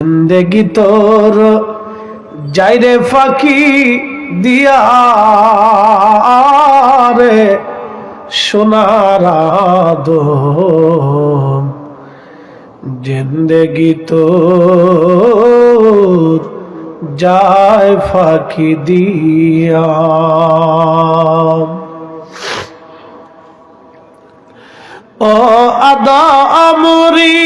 জিন্দেগি তোর যাইরে ফাঁকি দিয়া রে সোনার আদম, জিন্দেগি তোর যায় ফাঁকি দিয়া। ও আদমরি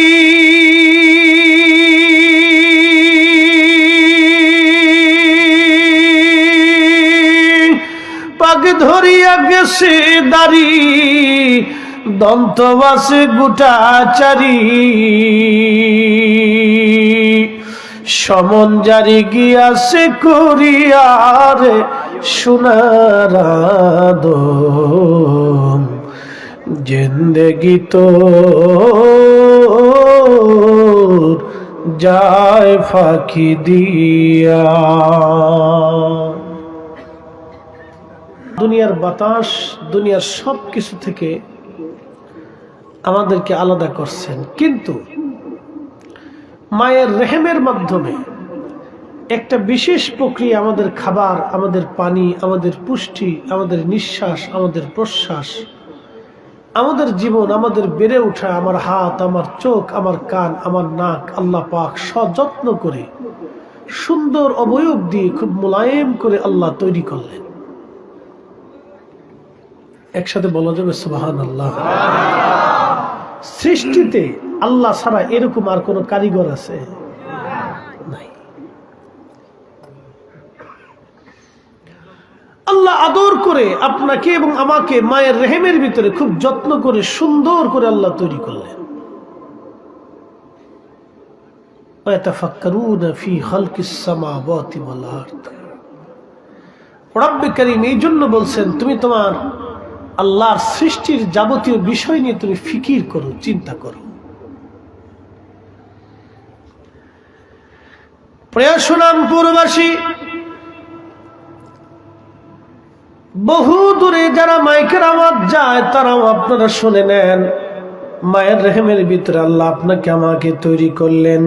পাগ ধরিয়া গেছে দাড়ি, দন্তবাসে গোটাচারি, সমন জারি গিয়াছে করিয়ারে সোনার আদম, জিন্দেগি তোর যায় ফাঁকি দিয়া। দুনিয়ার বাতাস, দুনিয়ার সব কিছু থেকে আমাদেরকে আলাদা করছেন, কিন্তু মায়ের রেহেমের মাধ্যমে একটা বিশেষ প্রক্রিয়া, আমাদের খাবার, আমাদের পানি, আমাদের পুষ্টি, আমাদের নিঃশ্বাস, আমাদের প্রশ্বাস, আমাদের জীবন, আমাদের বেড়ে ওঠা, আমার হাত, আমার চোখ, আমার কান, আমার নাক, আল্লাহ পাক সযত্ন করে সুন্দর অবয়ব দিয়ে খুব মোলায়েম করে আল্লাহ তৈরি করলেন। একসাথে বলা যাবে সুবহানাল্লাহ। সৃষ্টিতে আল্লাহ ছাড়া এরকম আর কোন কারিগর আছে? নাই। আল্লাহ আদর করে আপনাকে এবং আমাকে মায়ের রেহেমের ভিতরে খুব যত্ন করে সুন্দর করে আল্লাহ তৈরি করলেন। ওয়াতাফাক্কারুনা ফি খালকিস সামাওয়াতি ওয়াল আরদ। রব্বে কারীম এই জন্য বলছেন, তুমি তোমার আল্লাহর সৃষ্টির যাবতীয় বিষয় নিয়ে তুমি ফিকির করো, চিন্তা করো। প্রিয় সুনামপুরবাসী, বহু দূরে যারা মাইকের আওয়াজ যায় তারাও আপনারা শুনে নেন, মায়ের রেহেমের ভিতরে আল্লাহ আপনাকে আমাকে তৈরি করলেন।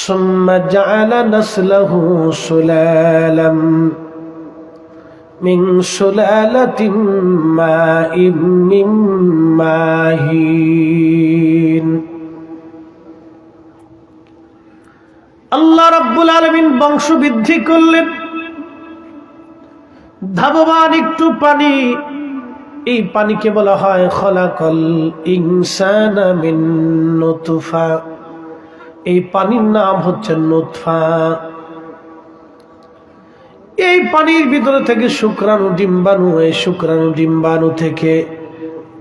সুম্মা জাআলা নাসলাহু সুলালাম মিন সুলালাতিন মাইন মিন মাহিন। আল্লাহ রাব্বুল আলামিন বংশ বৃদ্ধি করলেন, ধাবমান একটু পানি, এই পানিকে বলা হয় খলাকাল ইনসানা মিন নুতফা। এই পানির নাম হচ্ছে নুতফা। এই পানির ভিতরে থেকে শুক্রাণু ডিম্বাণু, এই শুক্রাণু ডিম্বাণু থেকে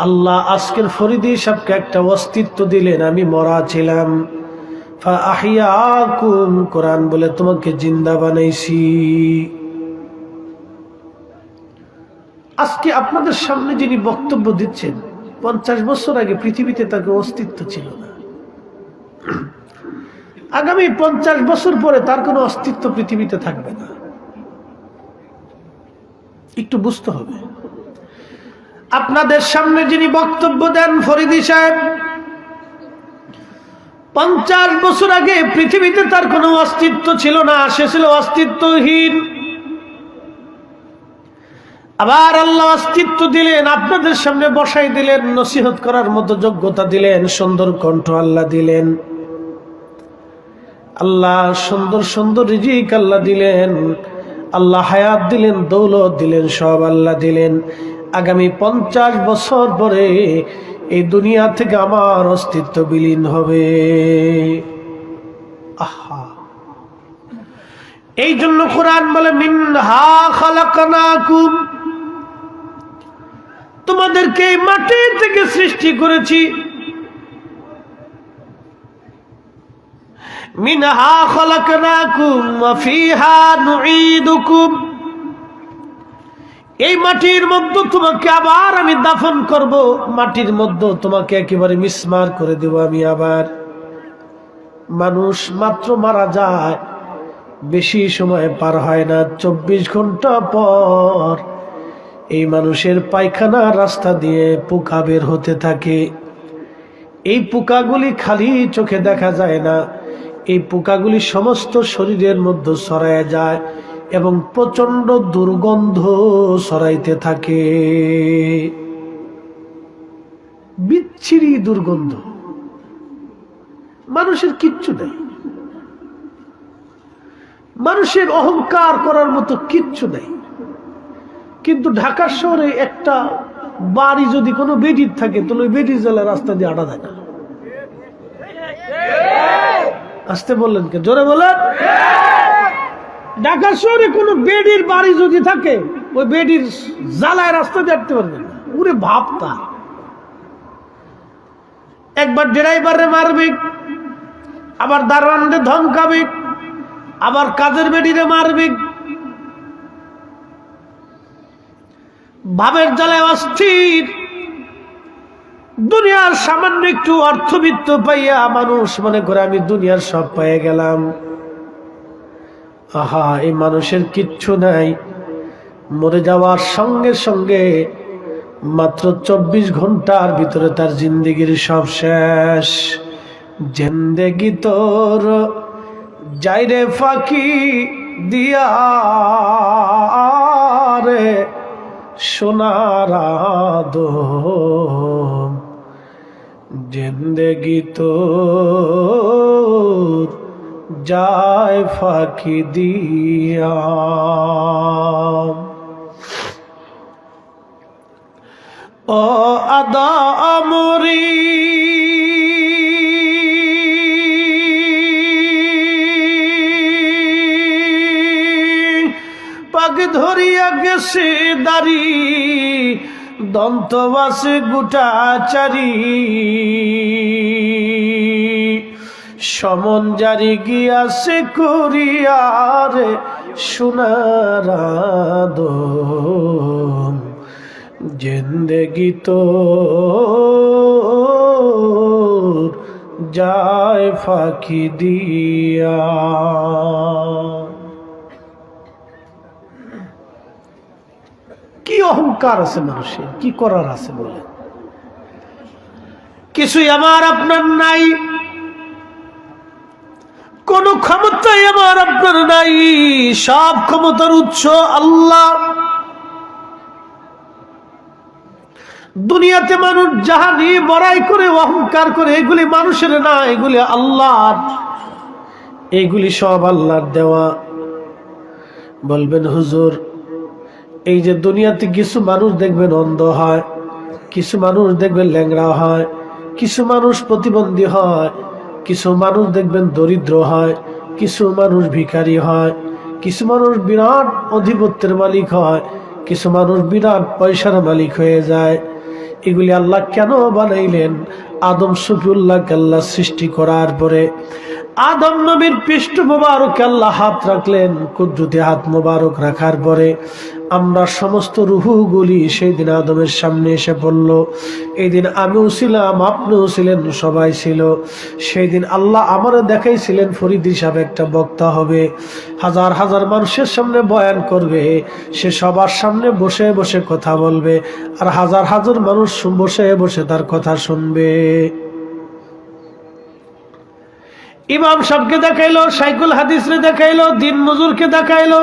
আল্লাহ আজকের ফরিদি সাহেবকে একটা অস্তিত্ব দিলেন। আমি মরা ছিলাম, ফাআহিয়াকুম, কোরআন বলে তোমাকে জিন্দা বানাইছি। আজকে আপনাদের সামনে যিনি বক্তব্য দিচ্ছেন, 50 বছর আগে পৃথিবীতে তার অস্তিত্ব ছিল না। আগামী 50 বছর পরে তার কোনো অস্তিত্ব পৃথিবীতে থাকবে না। একটু বুঝতে হবে। আপনাদের সামনে যিনি বক্তব্য দেন ফরিদি সাহেব, 50 বছর আগে পৃথিবীতে তার কোনো অস্তিত্ব ছিল না, সে ছিল অস্তিত্বহীন। আবার আল্লাহ অস্তিত্ব দিলেন, আপনাদের সামনে বসাই দিলেন, নসিহত করার মতো যোগ্যতা দিলেন, সুন্দর কণ্ঠ আল্লাহ দিলেন, আল্লাহ সুন্দর সুন্দর রিজিক আল্লাহ দিলেন, আল্লাহ হায়াত দিলেন, দৌলত দিলেন, সব আল্লাহ দিলেন। আগামী 50 বছর পরে এই দুনিয়া থেকে আমার অস্তিত্ব বিলীন হবে। আহা, এই জন্য কোরআন বলে মিনহা খালাকনাকুম, তোমাদেরকে মাটি থেকে সৃষ্টি করেছি। মিনহা খালাকনাকুম ওয়া ফিহা নুঈদুকুম, এই মাটির মধ্যে তোমাকে আবার আমি দাফন করব, মাটির মধ্যে তোমাকে একেবারে মিসমার করে দেব আমি আবার। মানুষ মাত্র মারা যায়, বেশি সময় পার হয় না, 24 ঘন্টা পর এই মানুষের পায়খানা রাস্তা দিয়ে পোকা বের হতে থাকে। এই পোকাগুলি খালি চোখে দেখা যায় না, এই পোকাগুলি সমস্ত শরীরের মধ্যে ছড়ায় যায় এবং প্রচন্ড দুর্গন্ধ ছড়াইতে থাকে, বিচ্ছিরি দুর্গন্ধ। মানুষের কিচ্ছু নেই, মানুষের অহংকার করার মতো কিচ্ছু নেই। কিন্তু ঢাকা শহরে একটা বাড়ি যদি কোনো বেডির থাকে তাহলে ওই বেডির জ্বালা রাস্তা দিয়ে আটা যায় না। আসতে বললেন কে? জোরে বলেন। ঢাকা শহরে কোনো বেডির বাড়ি যদি থাকে ওই বেডির জ্বালায় রাস্তা দিয়ে আটতে পারবেন না। উরে ভাবতা একবার ড্রাইভারে মারবে, আবার দারোয়ানরে ধমকাবে, আবার কাজের বেডিরে মারবে, ভাবের জ্বালায় অস্থির। দুনিয়ার সামান্য একটু অর্থবিত্ত পাইয়া মানুষ মনে করে আমি দুনিয়ার সব পেয়ে গেলাম। আহা, এই মানুষের কিচ্ছু নাই। মরে যাওয়ার সঙ্গে সঙ্গে মাত্র 24 ঘন্টার ভিতরে তার জিন্দেগির সব শেষ। জিন্দেগি তোর যাইরে ফাঁকি দিয়া রে সোনার আদম, জিন্দেগি তোর যায় ফাঁকি দিয়া। ও আদমরি পাগ ধরিয়া গেছে দাড়ি, দন্তবাসে গোটাচারি, সমন জারি গিয়াছে করিয়ারে সোনার আদম, জিন্দেগি তোর যায় ফাঁকি দিয়া। কি অহংকার আছে মানুষের, কি করার আছে বলে? কিছুই আমার আপনার নাই, কোন ক্ষমতাই আমার আপনার নাই। সব ক্ষমতার উৎস আল্লাহ। দুনিয়াতে মানুষ যাহা নিয়ে বড়াই করে অহংকার করে, এগুলি মানুষের না, এগুলি আল্লাহর। এগুলি সব আল্লাহর দেওয়া। বলবেন হুজুর, এই যে দুনিয়াতে কিছু মানুষ দেখবেন অন্ধ হয়, কিছু মানুষ দেখবেন ল্যাংড়া হয়, কিছু মানুষ প্রতিবন্ধী হয়, কিছু মানুষ দেখবেন দরিদ্র হয়, কিছু মানুষ ভিখারি হয়, কিছু মানুষ বিরাট অধিপত্যের মালিক হয়, কিছু মানুষ বিরাট পয়সার মালিক হয়ে যায়। এগুলি আল্লাহ কেন বানাইলেন? আদম শফিউল্লাহকে আল্লাহ সৃষ্টি করার পরে আদম নবীর পৃষ্ঠ মোবারকে আল্লাহ হাত রাখলেন। কুদরতি হাত মোবারক রাখার পরে আমরা সমস্ত রুহুগুলি সেই দিন আদমের সামনে এসে পড়ল। এই দিন আমিও ছিলাম, আপনিও ছিলেন, সবাই ছিল। সেই দিন আল্লাহ আমারও দেখাইছিলেন ফরিদ হিসাবে একটা বক্তা হবে, হাজার হাজার মানুষের সামনে বয়ান করবে, সে সবার সামনে বসে বসে কথা বলবে, আর হাজার হাজার মানুষ বসে বসে তার কথা শুনবে। ইমাম সাহেবকে দেখাইলো, শাইখুল হাদিসরে দেখাইলো, দিন মজুরকে দেখাইলো।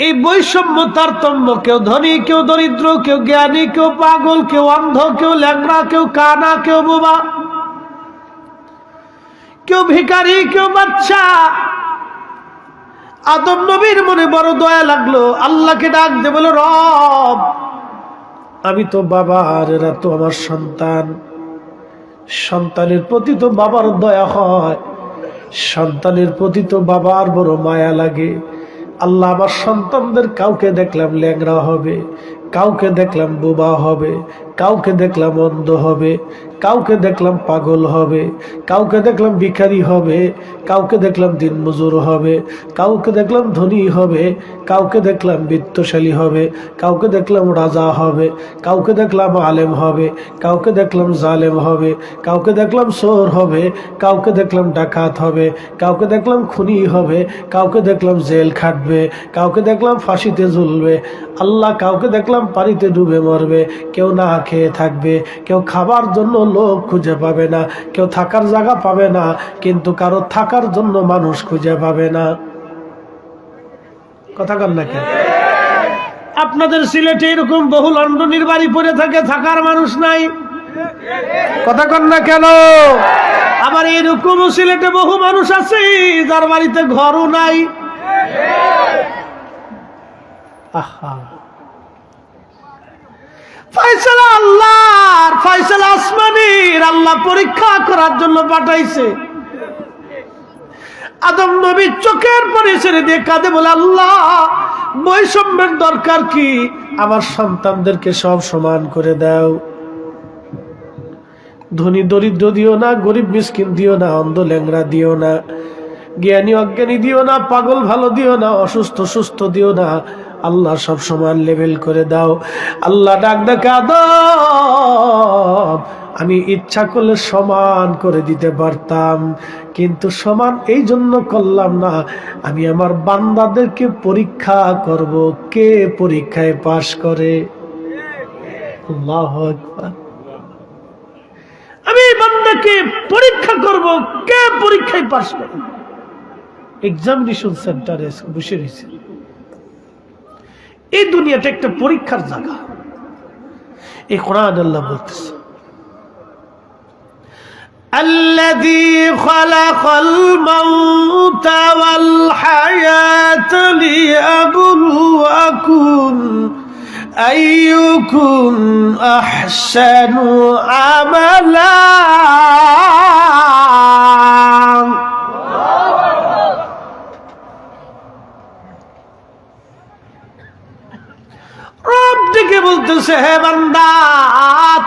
এই বৈষম্য তারতম্য, কেউ ধনী, কেউ দরিদ্র, কেউ জ্ঞানী, কেউ পাগল, কেউ অন্ধ, কেউ ল্যাংড়া, কেউ কানা, কেউ বোবা, কেউ ভিখারি, কেউ বাচ্চা। আদম নবীর মনে বড় দয়া লাগলো, আল্লাহকে ডাক দে, বলো রব, আমি তো বাবা আর এরা তো আমার সন্তান। সন্তানের প্রতি তো বাবার দয়া হয়, সন্তানের প্রতি তো বাবার বড় মায়া লাগে। আল্লাহ, আমার সন্তানদের কাউকে দেখলাম ল্যাংড়া হবে, কাউকে দেখলাম বোবা হবে, কাউকে দেখলাম অন্ধ হবে, কাউকে দেখলাম পাগল হবে, কাউকে দেখলাম ভিখারি হবে, কাউকে দেখলাম দিনমজুর হবে, কাউকে দেখলাম ধনী হবে, কাউকে দেখলাম বিত্তশালী হবে, কাউকে দেখলাম রাজা হবে, কাউকে দেখলাম আলেম হবে, কাউকে দেখলাম জালেম হবে, কাউকে দেখলাম চোর হবে, কাউকে দেখলাম ডাকাত হবে, কাউকে দেখলাম খুনি হবে, কাউকে দেখলাম জেল খাটবে, কাউকে দেখলাম ফাঁসিতে ঝুলবে। আল্লাহ, কাউকে দেখলাম পানিতে ডুবে মরবে, কেউ না খেয়ে থাকবে, কেউ খাবার জন্য লোক খুঁজে পাবে না, কেউ থাকার জায়গা পাবে না, কিন্তু কারো থাকার জন্য মানুষ খুঁজে পাবে না। কথা কন না কেন? আপনাদের সিলেটে এরকম বহু লন্ডনের বাড়ি পড়ে থাকে, থাকার মানুষ নাই। কথা কন না কেন? আবার এরকম সিলেটে বহু মানুষ আছে যার বাড়িতে ঘরও নাই। আহা, ফয়সালা আল্লাহর, ফয়সালা আসমানের। আল্লাহ পরীক্ষা করার জন্য পাঠাইছে। আদম নবী চোখের পরে ছেড়ে দিয়ে কাঁদে, বলে আল্লাহ বৈষম্যের দরকার কি? আমার সন্তানদেরকে সব সমান করে দাও। ধনী দরিদ্র দিও না, গরিব মিসকিন দিও না, অন্ধ ল্যাংড়া দিও না, জ্ঞানী অজ্ঞানী দিও না, পাগল ভালো দিও না, অসুস্থ সুস্থ দিও না। আল্লাহ সব সমান লেভেল করে দাও। আল্লাহ ডাক ডাকে, আদম আমি ইচ্ছা করলে সমান করে দিতে পারতাম, কিন্তু সমান এই জন্য করলাম না, আমি আমার বান্দাদেরকে পরীক্ষা করব, কে পরীক্ষায় পাশ করে। আল্লাহু আকবার। আমি বান্দাকে পরীক্ষা করব, কে পরীক্ষায় পাশ করে। এক্সামিনেশন সেন্টারে বসে রয়েছে। এই দুনিয়াটা একটা পরীক্ষার জায়গা। এই কোরআন আল্লাহ বলতেছে, الذي خلق الموت والحياة ليبلوكم أيكم أحسن عملا। রব ডেকে বলতেছে, হে বান্দা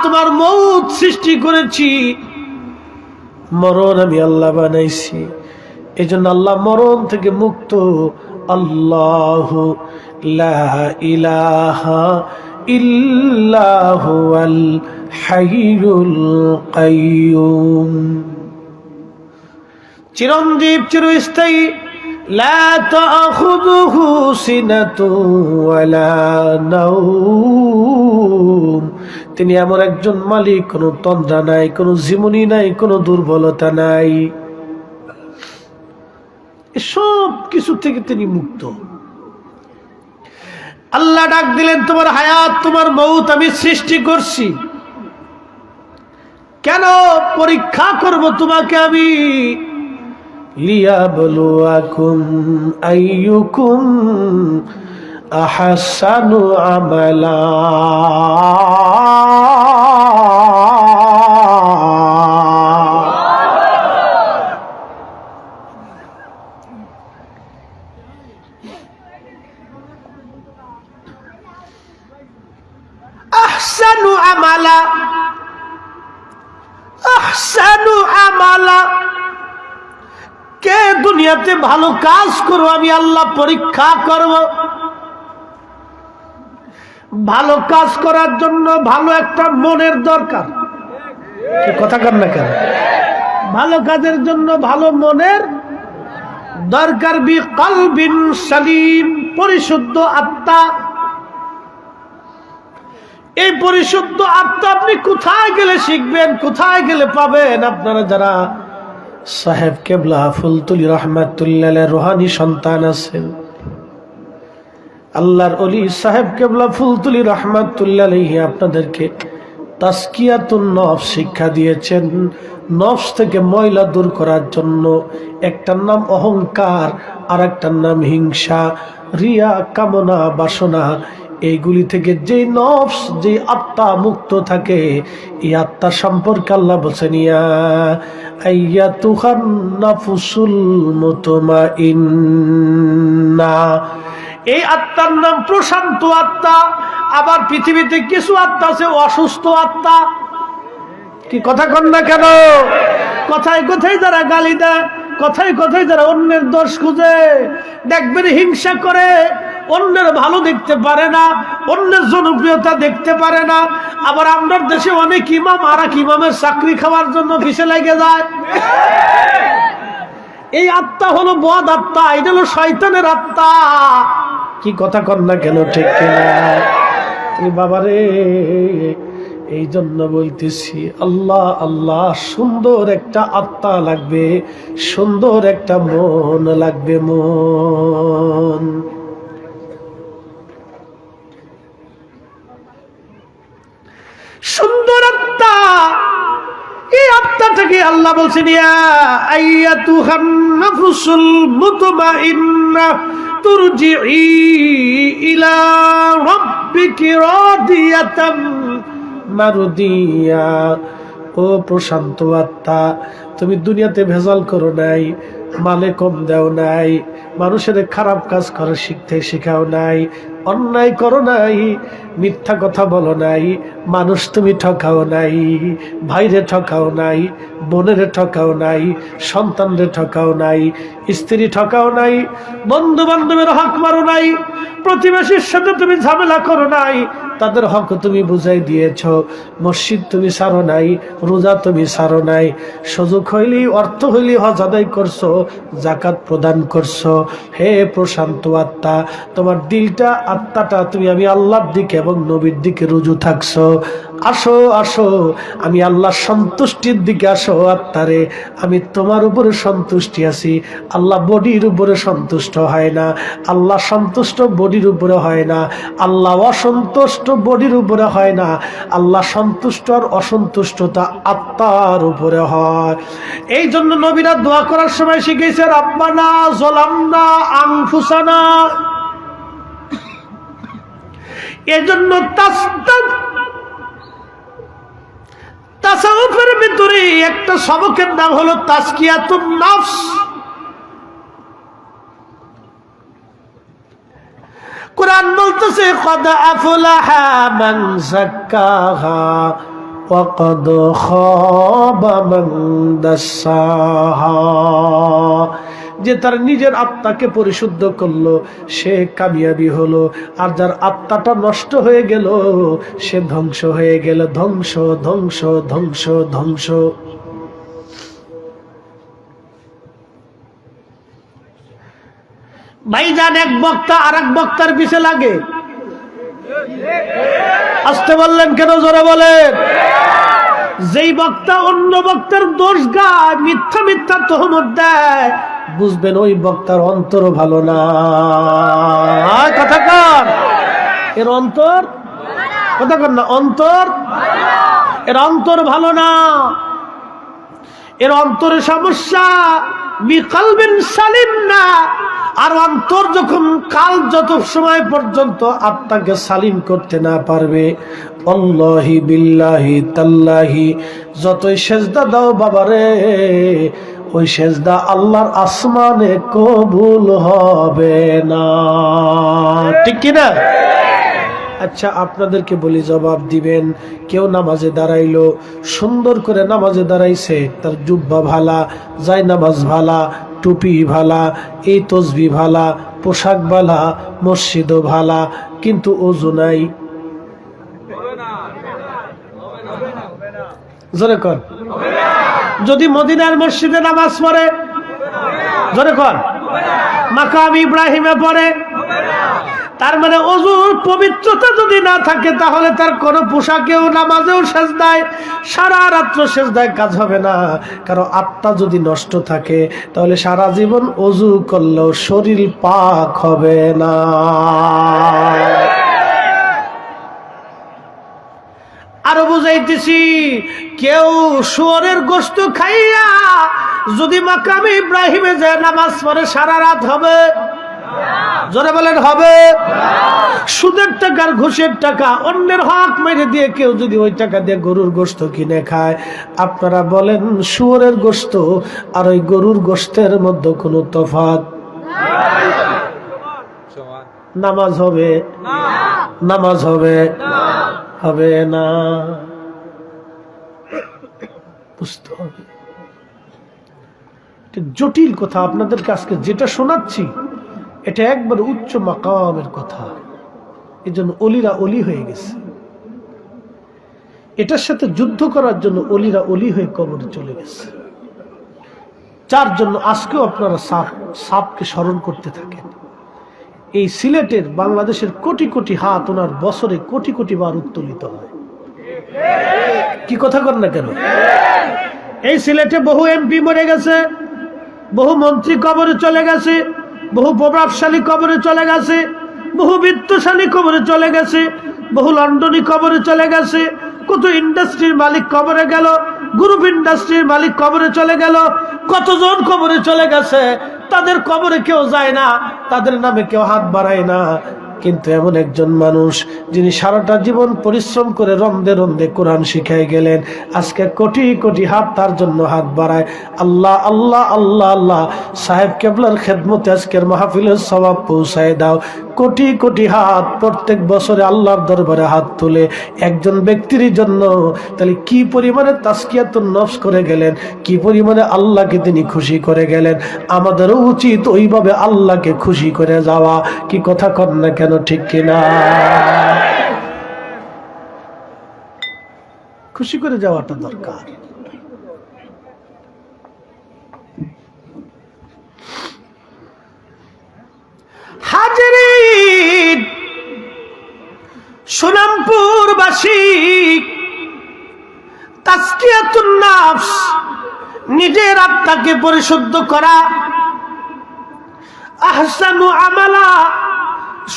তোমার মৌত সৃষ্টি করেছি, মরণ আমি আল্লাহ বানাইছি, এই জন্য আল্লাহ মরণ থেকে মুক্ত। আল্লাহু লা ইলাহা ইল্লাহু আল হাইয়ুল কাইয়ুম, চিরঞ্জীব চিরস্থায়ী। লা তাখুযুহু সিনাতু ওয়ালা নাওম, তিনি এমন একজন মালিক, কোনো তন্দ্রা নাই, কোনো জীবনী নাই, কোনো দুর্বলতা নাই, সব কিছু থেকে তিনি মুক্ত। আল্লাহ ডাক দিলেন, তোমার হায়াত তোমার মৌত আমি সৃষ্টি করছি, কেন? পরীক্ষা করব তোমাকে আমি। লিয়াবলুয়াকুম আইয়ুকুম আহসানু আমালা। আহসানু আমালা, আহসানু আমালা, কে দুনিয়াতে ভালো কাজ করো আমি আল্লাহ পরীক্ষা করব। ভালো কাজ করার জন্য ভালো একটা মনের দরকার। কি কথা কর না কেন? ভালো কাজের জন্য ভালো মনের দরকার। বিকলবিন সালিম, পরিশুদ্ধ আত্মা। এই পরিশুদ্ধ আত্মা আপনি কোথায় গেলে শিখবেন, কোথায় গেলে পাবেন? আপনারা যারা সাহেব কেবলা ফুলতুলি রহমাতুল্লাহ রুহানি সন্তান আছেন, আল্লাহর ওলি সাহেব কেবলা ফুলতুলি রহমাতুল্লাহ আপনাদেরকে তাসকিয়াতুন নফস শিক্ষা দিয়েছেন। নফস থেকে ময়লা দূর করার জন্য একটার নাম অহংকার, আর একটার নাম হিংসা, রিয়া, কামনা, বাসনা। এইগুলি থেকে যে নফস, যে আত্মা মুক্ত থাকে, এই আত্মা সম্পর্কে আল্লাহ বলছেন, ইয়া আইয়াতুহান নাফসুল মুতমাইন্না। এই আত্মার নাম প্রশান্ত আত্মা। আবার পৃথিবীতে কিছু আত্মা আছে অসুস্থ আত্মা। কি কথা কন না কেন? কথায় কথায় যারা গালি দেয়, কথায় কথায় যারা অন্যের দোষ খুঁজে, দেখবেন হিংসা করে, অন্যের ভালো দেখতে পারে না, অন্যের জনপ্রিয়তা দেখতে পারে না। আবার আমরা দেশে অনেক ইমাম আর এক ইমামের চাকরি খাওয়ার জন্য পিছে লেগে যায়। এই আত্মা হলো বদ আত্মা, এটা হলো শয়তানের আত্মা। কি কথা কন না কেন? ঠিক কিনা? বাবারে, এই জন্য বলতেছি আল্লাহ আল্লাহ, সুন্দর একটা আত্মা লাগবে, সুন্দর একটা মন লাগবে, মন। সুন্দর আত্মা, এই আত্মাটাকে আল্লাহ বলছেন ইয়া আইয়াতুহান নাফসুল মুতমাইন্নাহ তুরজিই ইলা রাব্বিকি রাদিয়াতাম মারদিয়া। ও প্রশান্ত আত্মা, তুমি দুনিয়াতে ভেজাল করো নাই, মালে কম দেও নাই, মানুষের খারাপ কাজ করা শিখতে শেখাও নাই, অন্যায় করো নাই, মিথ্যা কথা বলো নাই, মানুষ তুমি ঠকাও নাই, ভাইরে ঠকাও নাই, বোনের ঠকাও নাই, সন্তানরে ঠকাও নাই, স্ত্রী ঠকাও নাই, বন্ধু বান্ধবের হক মারো নাই, প্রতিবেশীর সাথে তুমি ঝামেলা করো নাই, তাদের হক তুমি বুঝাই দিয়েছ, মসজিদ তুমি ছাড়ো নাই, রোজা তুমি ছাড়ো নাই, সুযোগ হইলি অর্থ হইলি হজ আদায় করছো, জাকাত প্রদান করছো। হে প্রশান্ত আত্মা, তোমার দিলটা আত্মাটা তুমি আমি আল্লাহর দিকে এবং নবীর দিকে রুজু থাকছো। আসো আসো, আমি আল্লাহর সন্তুষ্টির দিকে আসো আত্মারে, আমি তোমার উপরে সন্তুষ্টি আছি। আল্লাহ বডির উপরে সন্তুষ্ট হয় না, আল্লাহ সন্তুষ্ট বডির উপরে হয় না, আল্লাহ অসন্তুষ্ট বডির উপরে হয় না, আল্লাহ সন্তুষ্ট আর অসন্তুষ্টতা আত্মার উপরে হয়। এই জন্য নবীরা দোয়া করার সময় শিখেছে রাব্বানা যালামনা আনফুসানা। এজন্য তাসাউফের ভিতরে একটা সবকের নাম হলো তাজকিয়াতুন নফস। কুরআন বলতেছে কদ আফলাহা মান যাক্কাহা ওয়া কদ খাবা মান দাসাহা। যে তার নিজের আত্মাকে পরিশুদ্ধ করলো সে কামিয়াবি হলো, আর যার আত্মাটা নষ্ট হয়ে গেল সে ধ্বংস হয়ে গেল। ধ্বংস ধ্বংস ধ্বংস ধ্বংস। ভাইজান, এক বক্তা আর এক বক্তার পিছে লাগে। আসতে বললেন কেন? জোরে বলেন। যেই বক্তা অন্য বক্তার দোষ গায়, মিথ্যা মিথ্যা তহমত দেয়, বুঝবেন ওই বক্তার অন্তর ভালো না। কথা কর, এর অন্তর, কথা কর না, অন্তর, এর অন্তর ভালো না, এর অন্তরে সমস্যা। বিকলবিন সালিম না। আর অন্তর যখন কাল যত সময় পর্যন্ত আত্মাকে সালিম করতে না পারবে, আল্লাহি বিল্লাহি তাল্লাহি যতই সেজদা দাও বাবারে, ওই সেজদা আল্লাহর আসমানে কবুল হবে না। ঠিক কিনা? আচ্ছা, আপনাদেরকে বলি, জবাব দিবেন। কেউ নামাজে দাঁড়াইলো, সুন্দর করে নামাজে দাঁড়াইছে, তার জুব্বা ভালা, যায় নামাজ ভালা, টুপি ভালা, এই তসবি ভালা, পোশাক ভালা, মসজিদও ভালা, কিন্তু ওযু নাই। জোরে কর। যদি মদিনার মসজিদে নামাজ পড়ে, জোরে কর, মাকাম ইব্রাহিমে পড়ে, তার মানে ওযুর পবিত্রতা যদি না থাকে, তাহলে তার কোনো পোশাকেও নামাজেও সেজদায়, সারা রাত্র সেজদায় কাজ হবে না। কারণ আত্মা যদি নষ্ট থাকে, তাহলে সারা জীবন ওযু করলেও শরীর পাক হবে না। আরো বুঝাইতেছি, কেউ শুয়োরের গোশত খাইয়া যদি মাকামে ইব্রাহিমে যায় নামাজ পড়ে, সারা রাত হবে? জোরে বলেন, হবে? সুদের টাকা আর ঘুষের টাকা, অন্যের হক মেরে দিয়ে কেউ যদি ওই টাকা দিয়ে গরুর গোশত কিনে খায়, আপনারা বলেন শুয়োরের গোশত আর ওই গরুর গোশতের মধ্যে কোনো তফাৎ? নামাজ হবে? নামাজ হবে? হবে না। বুঝতে হবে, জটিল কথা। আপনাদের কাছে যেটা শোনাচ্ছি এটা একবার উচ্চ মাকামের কথা। এই জন্য অলিরা অলি হয়ে গেছে। এটার সাথে যুদ্ধ করার জন্য অলিরা অলি হয়ে কবরে চলে গেছে। যার জন্য আজকেও আপনারা সাপকে স্মরণ করতে থাকেন। এই সিলেটের, বাংলাদেশের কোটি কোটি হাত ওনার বছরে কোটি কোটি বার উত্তোলিত হয়। কি কথা কর না কেন? এই সিলেটে বহু এমপি মরে গেছে, বহু মন্ত্রী কবরে চলে গেছে, বহু প্রভাবশালী কবরে চলে গেছে, বহু বিত্তশালী কবরে চলে গেছে, বহু লন্ডনী কবরে চলে গেছে, কত ইন্ডাস্ট্রির মালিক কবরে গেল, গ্রুপ ইন্ডাস্ট্রির মালিক কবরে চলে গেল, কতজন কবরে চলে গেছে। তাদের কবরে কেউ যায় না, তাদের নামে কেউ হাত বাড়ায় না। কিন্তু এমন একজন মানুষ যিনি সারাটা জীবন পরিশ্রম করে রন্দে রন্দে কোরআন শিখাই গেলেন, আজকে কোটি কোটি হাত তার জন্য হাত বাড়ায়। আল্লাহ আল্লাহ আল্লাহ আল্লাহ, সাহেব কেবলার খেদমতে আজকের মাহফিলের সওয়াব পৌঁছায় দাও। কোটি কোটি হাত প্রত্যেক বছরে আল্লাহর দরবারে হাত তুলে একজন ব্যক্তির জন্য, তাহলে কি পরিমাণে তাসকিয়াতুন নফস করে গেলেন, কি পরিমাণে আল্লাহকে তিনি খুশি করে গেলেন। আমাদেরও উচিত ওইভাবে আল্লাহকে খুশি করে যাওয়া। কি কথা কর না কেন, ঠিক কিনা? খুশি করে যাওয়াটা দরকার। হাজিরিন, সোনামপুরবাসী, তাসকিয়াতুন নফস, নিজের আত্মাকে পরিশুদ্ধ করা, আহসানু আমালা,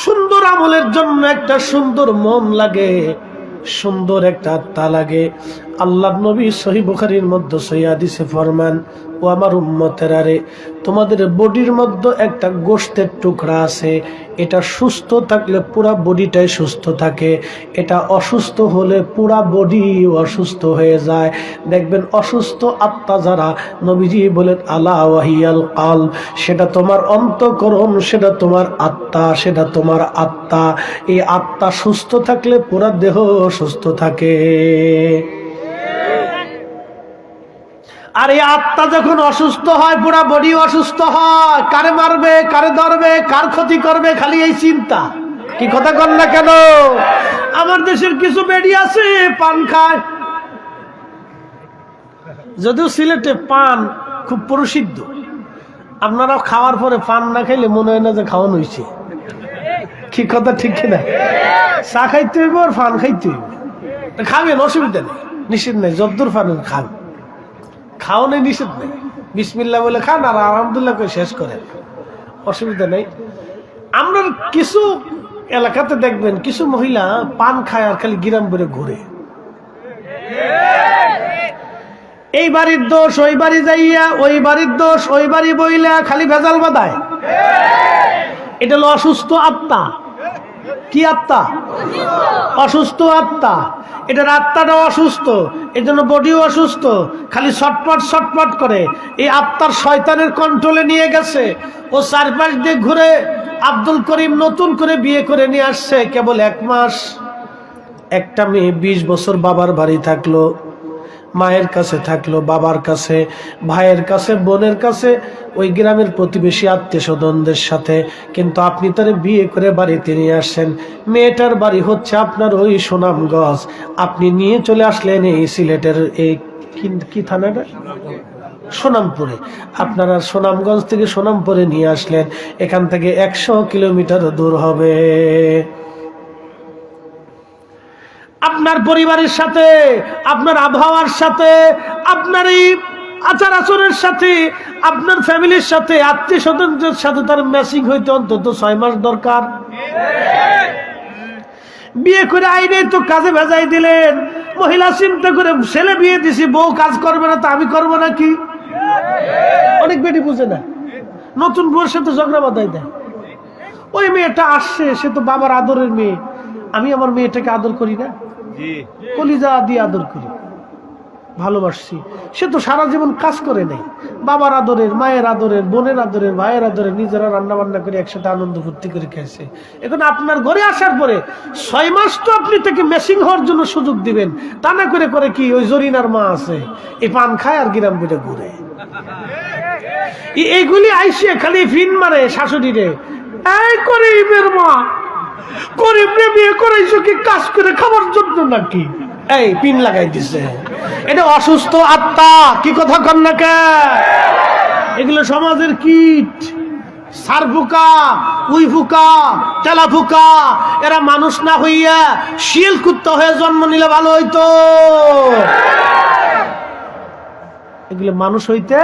সুন্দর আমলের জন্য একটা সুন্দর মন লাগে, সুন্দর একটা আত্মা লাগে। আল্লাহর নবী সহিহ বুখারীর মধ্যে সহিহ হাদিসে ফরমান, ও আমার উম্মতেরা রে, তোমাদের বডির মধ্যে একটা গোশতের টুকরা আছে, এটা সুস্থ থাকলে পুরা বডিটাই সুস্থ থাকে, এটা অসুস্থ হলে পুরা বডি অসুস্থ হয়ে যায়। দেখবেন অসুস্থ আত্মা যারা, নবীজি বলেন আলা ওয়াহিয়াল কালব, সেটা তোমার অন্তঃকরণ, সেটা তোমার আত্মা, সেটা তোমার আত্মা। এই আত্মা সুস্থ থাকলে পুরা দেহ সুস্থ থাকে। আর এই আত্মা যখন অসুস্থ হয়, পুরা বডি অসুস্থ হয়। কারে মারবে, কারে ধরবে, কার ক্ষতি করবে, খালি এই চিন্তা। কি কথা কর না কেন? আমার দেশের কিছু বেডি আছে পান খায়, যদিও সিলেটে পান খুব প্রসিদ্ধ। আপনারা খাওয়ার পরে পান না খাইলে মনে হয় না যে খাওয়ানো হয়েছে। কি কথা ঠিক কিনা? চা খাইতে হইব আর পান খাইতে হইব, খাবেন, অসুবিধা নেই, নিষেধ নেই, যদ্দূর পারেন খান, খাওয়ানো নিষেধ নেই। বিসমিল্লাহ বলে খান আর আলহামদুলিল্লাহ করে শেষ করেন, অসুবিধা নেই। আমরা কিছু এলাকাতে দেখবেন কিছু মহিলা পান খায় আর খালি গিরাম করে ঘুরে, এই বাড়ির দোষ ওই বাড়ি যাইয়া, ওই বাড়ির দোষ ওই বাড়ি বইলা খালি ভেজাল বাঁধায়। এটা হলো অসুস্থ আত্মা। কি আত্মা? অসুস্থ আত্মা। এটার আত্মাটাও অসুস্থ, এই জন্য বডিও অসুস্থ, খালি ছটপট ছটপট করে। এই আত্মার শয়তানের কন্ট্রোলে নিয়ে গেছে। ও চারপাশ দিয়ে ঘুরে। আব্দুল করিম নতুন করে বিয়ে করে নিয়ে আসছে, কেবল 1 মাস। একটা মেয়ে 20 বছর বাবার বাড়ি থাকলো, মায়ের কাছে থাকলো, বাবার কাছে, ভাইয়ের কাছে, বোনের কাছে, ওই গ্রামের প্রতিবেশী আত্মীয় স্বজনদের সাথে। কিন্তু আপনি তারে বিয়ে করে বাড়িতে নিয়ে আসছেন। মেয়েটার বাড়ি হচ্ছে আপনার ওই সুনামগঞ্জ। আপনি নিয়ে চলে আসলেন এই সিলেটের এই কি থানাটা, সোনামপুরে। আপনারা সুনামগঞ্জ থেকে সোনামপুরে নিয়ে আসলেন, এখান থেকে 100 কিলোমিটার দূর হবে। আপনার পরিবারের সাথে, আপনার আবহাওয়ার সাথে, আপনার এই আচার আচরণের সাথে, আপনার ফ্যামিলির সাথে, আত্মীয় স্বজনদের সাথে তার ম্যাচিং হইতে অন্তত 6 মাস দরকার। বিয়ে করে আইনে তো কাজে ভেজাই দিলেন। মহিলা চিন্তা করে, ছেলে বিয়ে দিছি, বউ কাজ করবে না, তা আমি করবো নাকি? অনেক বেটি বুঝে না, নতুন বউর সাথে ঝগড়া বাঁধাই দেয়। ওই মেয়েটা আসছে, সে তো বাবার আদরের মেয়ে, আমি আমার মেয়েটাকে আদর করি না? কলিজা দিয়ে আদর করি, ভালোবাসছি। সে তো সারা জীবন কাজ করে নেই, বাবার আদরের, মায়ের আদরের, বোনের আদরের, ভাইয়ের আদরের, নিজেরা রান্না বান্না করে একসাথে আনন্দ ফুর্তি করে খেয়েছে। এখন আপনার ঘরে আসার পরে 6 মাস তো আপনি তাকে মেসিং হওয়ার জন্য সুযোগ দিবেন, তা না করে করে কি ওই জরিনার মা আছে, এই পান খায় আর গিরাম বিটে ঘুরে। এইগুলি আইসে খালি ফিন মারে শাশুড়িরে, এই করিমের মা, করিমরে বিয়ে করাইছো কি কাজ করে খাবার জন্য নাকি? এই পিন লাগাই দিছে। এটা অসুস্থ আত্মা। কি কথা কন না কে? এগুলো সমাজের কীট, সার ফুকা, উই ফুকা, তেলা ফুকা, এরা মানুষ না হইয়া শিল কুত্তা হয়ে জন্ম নিলে ভালো হইতো। এগুলো মানুষ হইতে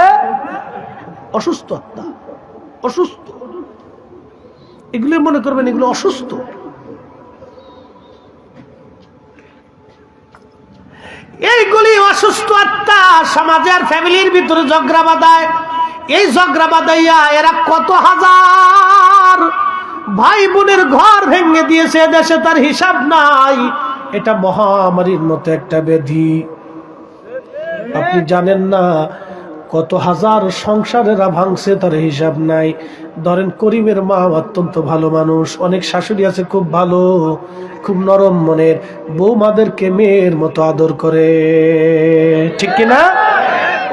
অসুস্থ আত্মা, অসুস্থ। এগুলো মনে করবেন এগুলো অসুস্থ। এইগুলি অসুস্থ আত্মা সমাজে আর ফ্যামিলির ভিতরে ঝগড়া বাঁধায়। এই ঝগড়া বাঁধাইয়া এরা কত হাজার ভাই বোনের ঘর ভেঙে দিয়েছে, দেশে তার হিসাব নাই। এটা মহামারীর মতো একটা ব্যাধি। আপনি জানেন না কত হাজার সংসারেরা ভাঙছে, তার হিসাব নাই। ধরেন করিমের মা অত্যন্ত ভালো মানুষ, অনেক শাশুড়ি আছে খুব ভালো, খুব নরম মনের, বৌমাদেরকে মেয়ের মতো আদর করে, ঠিক কিনা?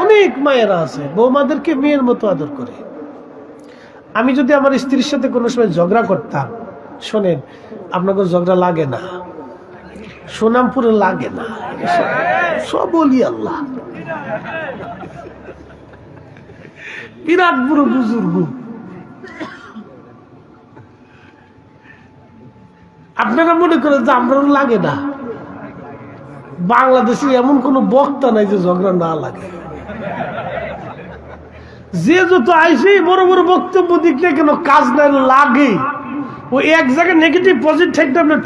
অনেক মায়েরা আছে বৌমাদেরকে মেয়ের মতো আদর করে। আমি যদি আমার স্ত্রীর সাথে কোনো সময় ঝগড়া করতাম, শোনেন আপনাকে ঝগড়া লাগে না, সোনামপুরে লাগে না, সব বলি আল্লাহ, বিরাট বড় বুজুর্গ। আপনারা মনে করেন যে আমরা লাগে না? বাংলাদেশে এমন কোন বক্তা নাই যে ঝগড়া না লাগে। যে যত আইসে বড় বড় বক্তব্য দিক না কেন, কাজ নাই লাগে। ও এক জায়গায় নেগেটিভ পজিটিভ থাকতে আপনার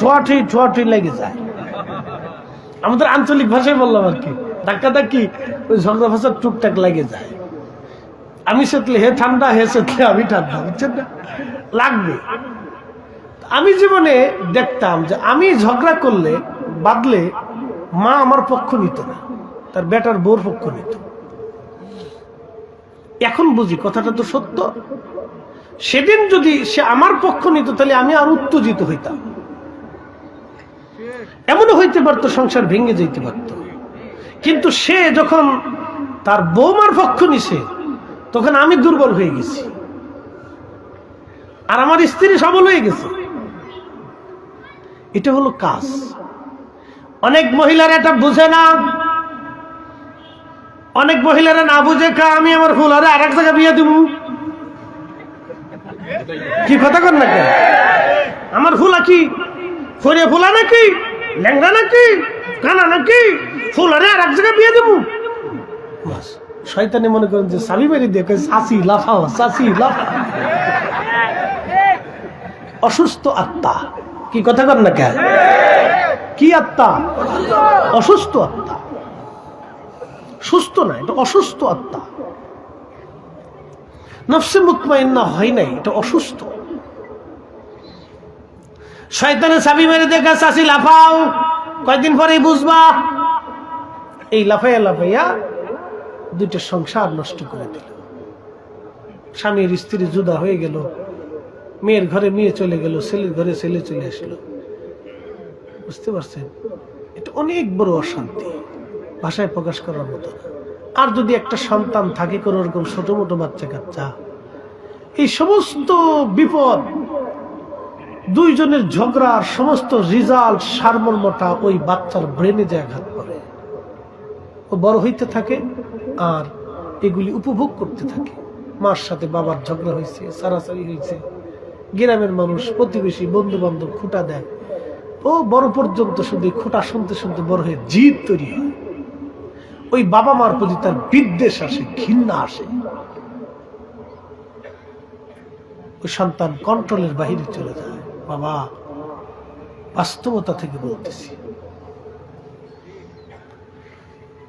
ঠোয়াঠি লেগে যায়। আমাদের আঞ্চলিক ভাষায় বললাম আর কি, ধাক্কা ধাক্কি ওই ঝগড়া ভাষা টুকটাক লেগে যায়। আমি সেতলে হে ঠান্ডা, হে সেতলে আমি ঠান্ডা, বুঝছেন না? লাগবে। আমি জীবনে দেখতাম যে আমি ঝগড়া করলে বাদলে মা আমার পক্ষ নিত না, তার বেটার বউর পক্ষ নিত। এখন বুঝি কথাটা তো সত্য। সেদিন যদি সে আমার পক্ষ নিত তাহলে আমি আর উত্তেজিত হইতাম। এমনও হইতে পারতো সংসার ভেঙে যেতে পারত। কিন্তু সে যখন তার বৌমার পক্ষ নিছে তখন আমি দুর্বল হয়ে গেছি আর আমার স্ত্রী সবল হয়ে গেছে। এটা হলো কাজ। অনেক মহিলারা এটা বুঝে না, অনেক মহিলারা না বুঝে আমি আমার ফুলারে আর এক জায়গায় বিয়ে দিব। কি কথা কর না কেন? আমার ফুলা কি ফরিয়া ফুলা নাকি, ল্যাংড়া নাকি, কানা নাকি, ফুলারে আর এক জায়গায় বিয়ে দেবো? শয়তানি মনে করেন যে সাবি মেরি দেখে চাষি লাফাও, চাষি লাফা। অসুস্থ আত্মা। কি কথা কর না কেন? কি আত্মা? অসুস্থ আত্মা, সুস্থ না, এটা অসুস্থ আত্মা। নফসে মুতমাইন্না হয় নাই, এটা অসুস্থ। শয়তানে চাবি মেরে দেখা চাষি লাফাও, কয়েকদিন পরে বুঝবা। এই লাফাইয়া লাফাইয়া দুইটা সংসার নষ্ট করে দিল। স্বামীর স্ত্রী জুদা হয়ে গেল, মেয়ের ঘরে মেয়ে চলে গেল, ছেলের ঘরে ছেলে চলে আসলো। বুঝতে পারছেন? এটা অনেক বড় অশান্তি, ভাষায় প্রকাশ করার মতো না। আর যদি একটা সন্তান থাকে কোন রকম ছোট মোটো বাচ্চা কাচ্চা, এই সমস্ত বিপদ, দুইজনের ঝগড়ার সমস্ত রিজাল্ট সারমর্মটা ওই বাচ্চার ব্রেনে যে আঘাত করে, ও বড় হইতে থাকে আর এগুলি উপভোগ করতে থাকে। মার সাথে বাবার ঝগড়া হয়েছে, সারাসারি হয়েছে, গ্রামের মানুষ, প্রতিবেশী, বন্ধু বান্ধব খুঁটা দেয়, ও বড় পর্যন্ত শুধু খুঁটা শুনতে শুনতে বড় হয়ে জিদ তৈরি হয়। ওই বাবা মার প্রতি তার বিদ্বেষ আসে, ঘৃণা আসে। ওই সন্তান কন্ট্রোলের বাহিরে চলে যায়। বাবা, বাস্তবতা থেকে বলতেছি,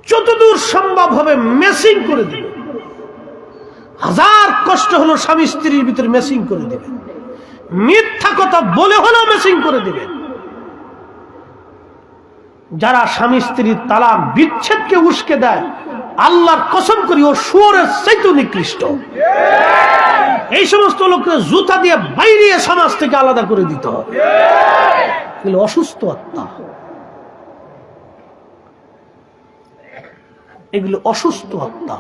যতদূর সম্ভব হবে মেসিং করে দিবে। হাজার কষ্ট হলো স্বামী স্ত্রীর ভিতরে মেসিং করে দিবে, মিথ্যা কথা বলে হলেও মেসিং করে দিবে। যারা স্বামী স্ত্রীর তালাক বিচ্ছেদকে উস্কে দেয়, আল্লাহর কসম করি ও শুয়োরের চাইতে নিকৃষ্ট। এই সমস্ত লোককে জুতা দিয়ে বাইরে সমাজ থেকে আলাদা করে দিতে হবে। এগুলো অসুস্থ আত্মা, এগুলো অসুস্থ আত্মা।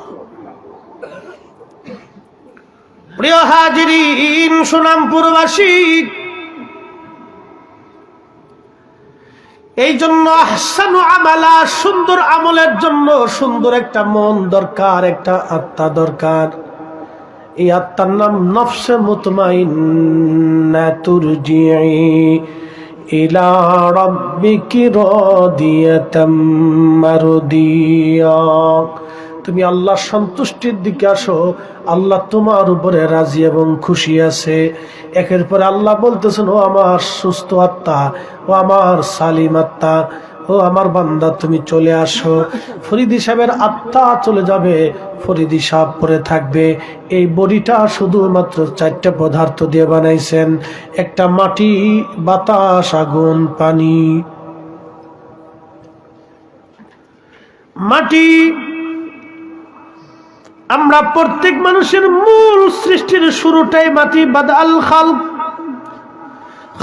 প্রিয় হাজিরিন, সুনামপুরবাসী, এই জন্য আহসানু আমালা, সুন্দর আমলের জন্য সুন্দর একটা মন দরকার, একটা আত্মা দরকার। এই আত্মার নাম নফসে মুতমাইন্না, তুরজিই ইলা রাব্বিকি রাদিয়াতাম মারদিয়া। তুমি আল্লাহর সন্তুষ্টির দিকে আসো, আল্লাহ তোমার উপরে রাজি এবং খুশি আছে। একের পরে আল্লাহ বলতেছেন, ও আমার সুস্থ আত্মা, ও আমার সালিম আত্মা, ও আমার বান্দা তুমি চলে আসো। ফরিদি সাহেবের আত্মা চলে যাবে, ফরিদি সাহেব পরে থাকবে। এই বডিটা শুধুমাত্র 4টা পদার্থ দিয়ে বানাইছেন, একটা মাটি, বাতাস, আগুন, পানি। মাটি, আমরা প্রত্যেক মানুষের মূল সৃষ্টির শুরুটাই মাটি। বাদাল খালক,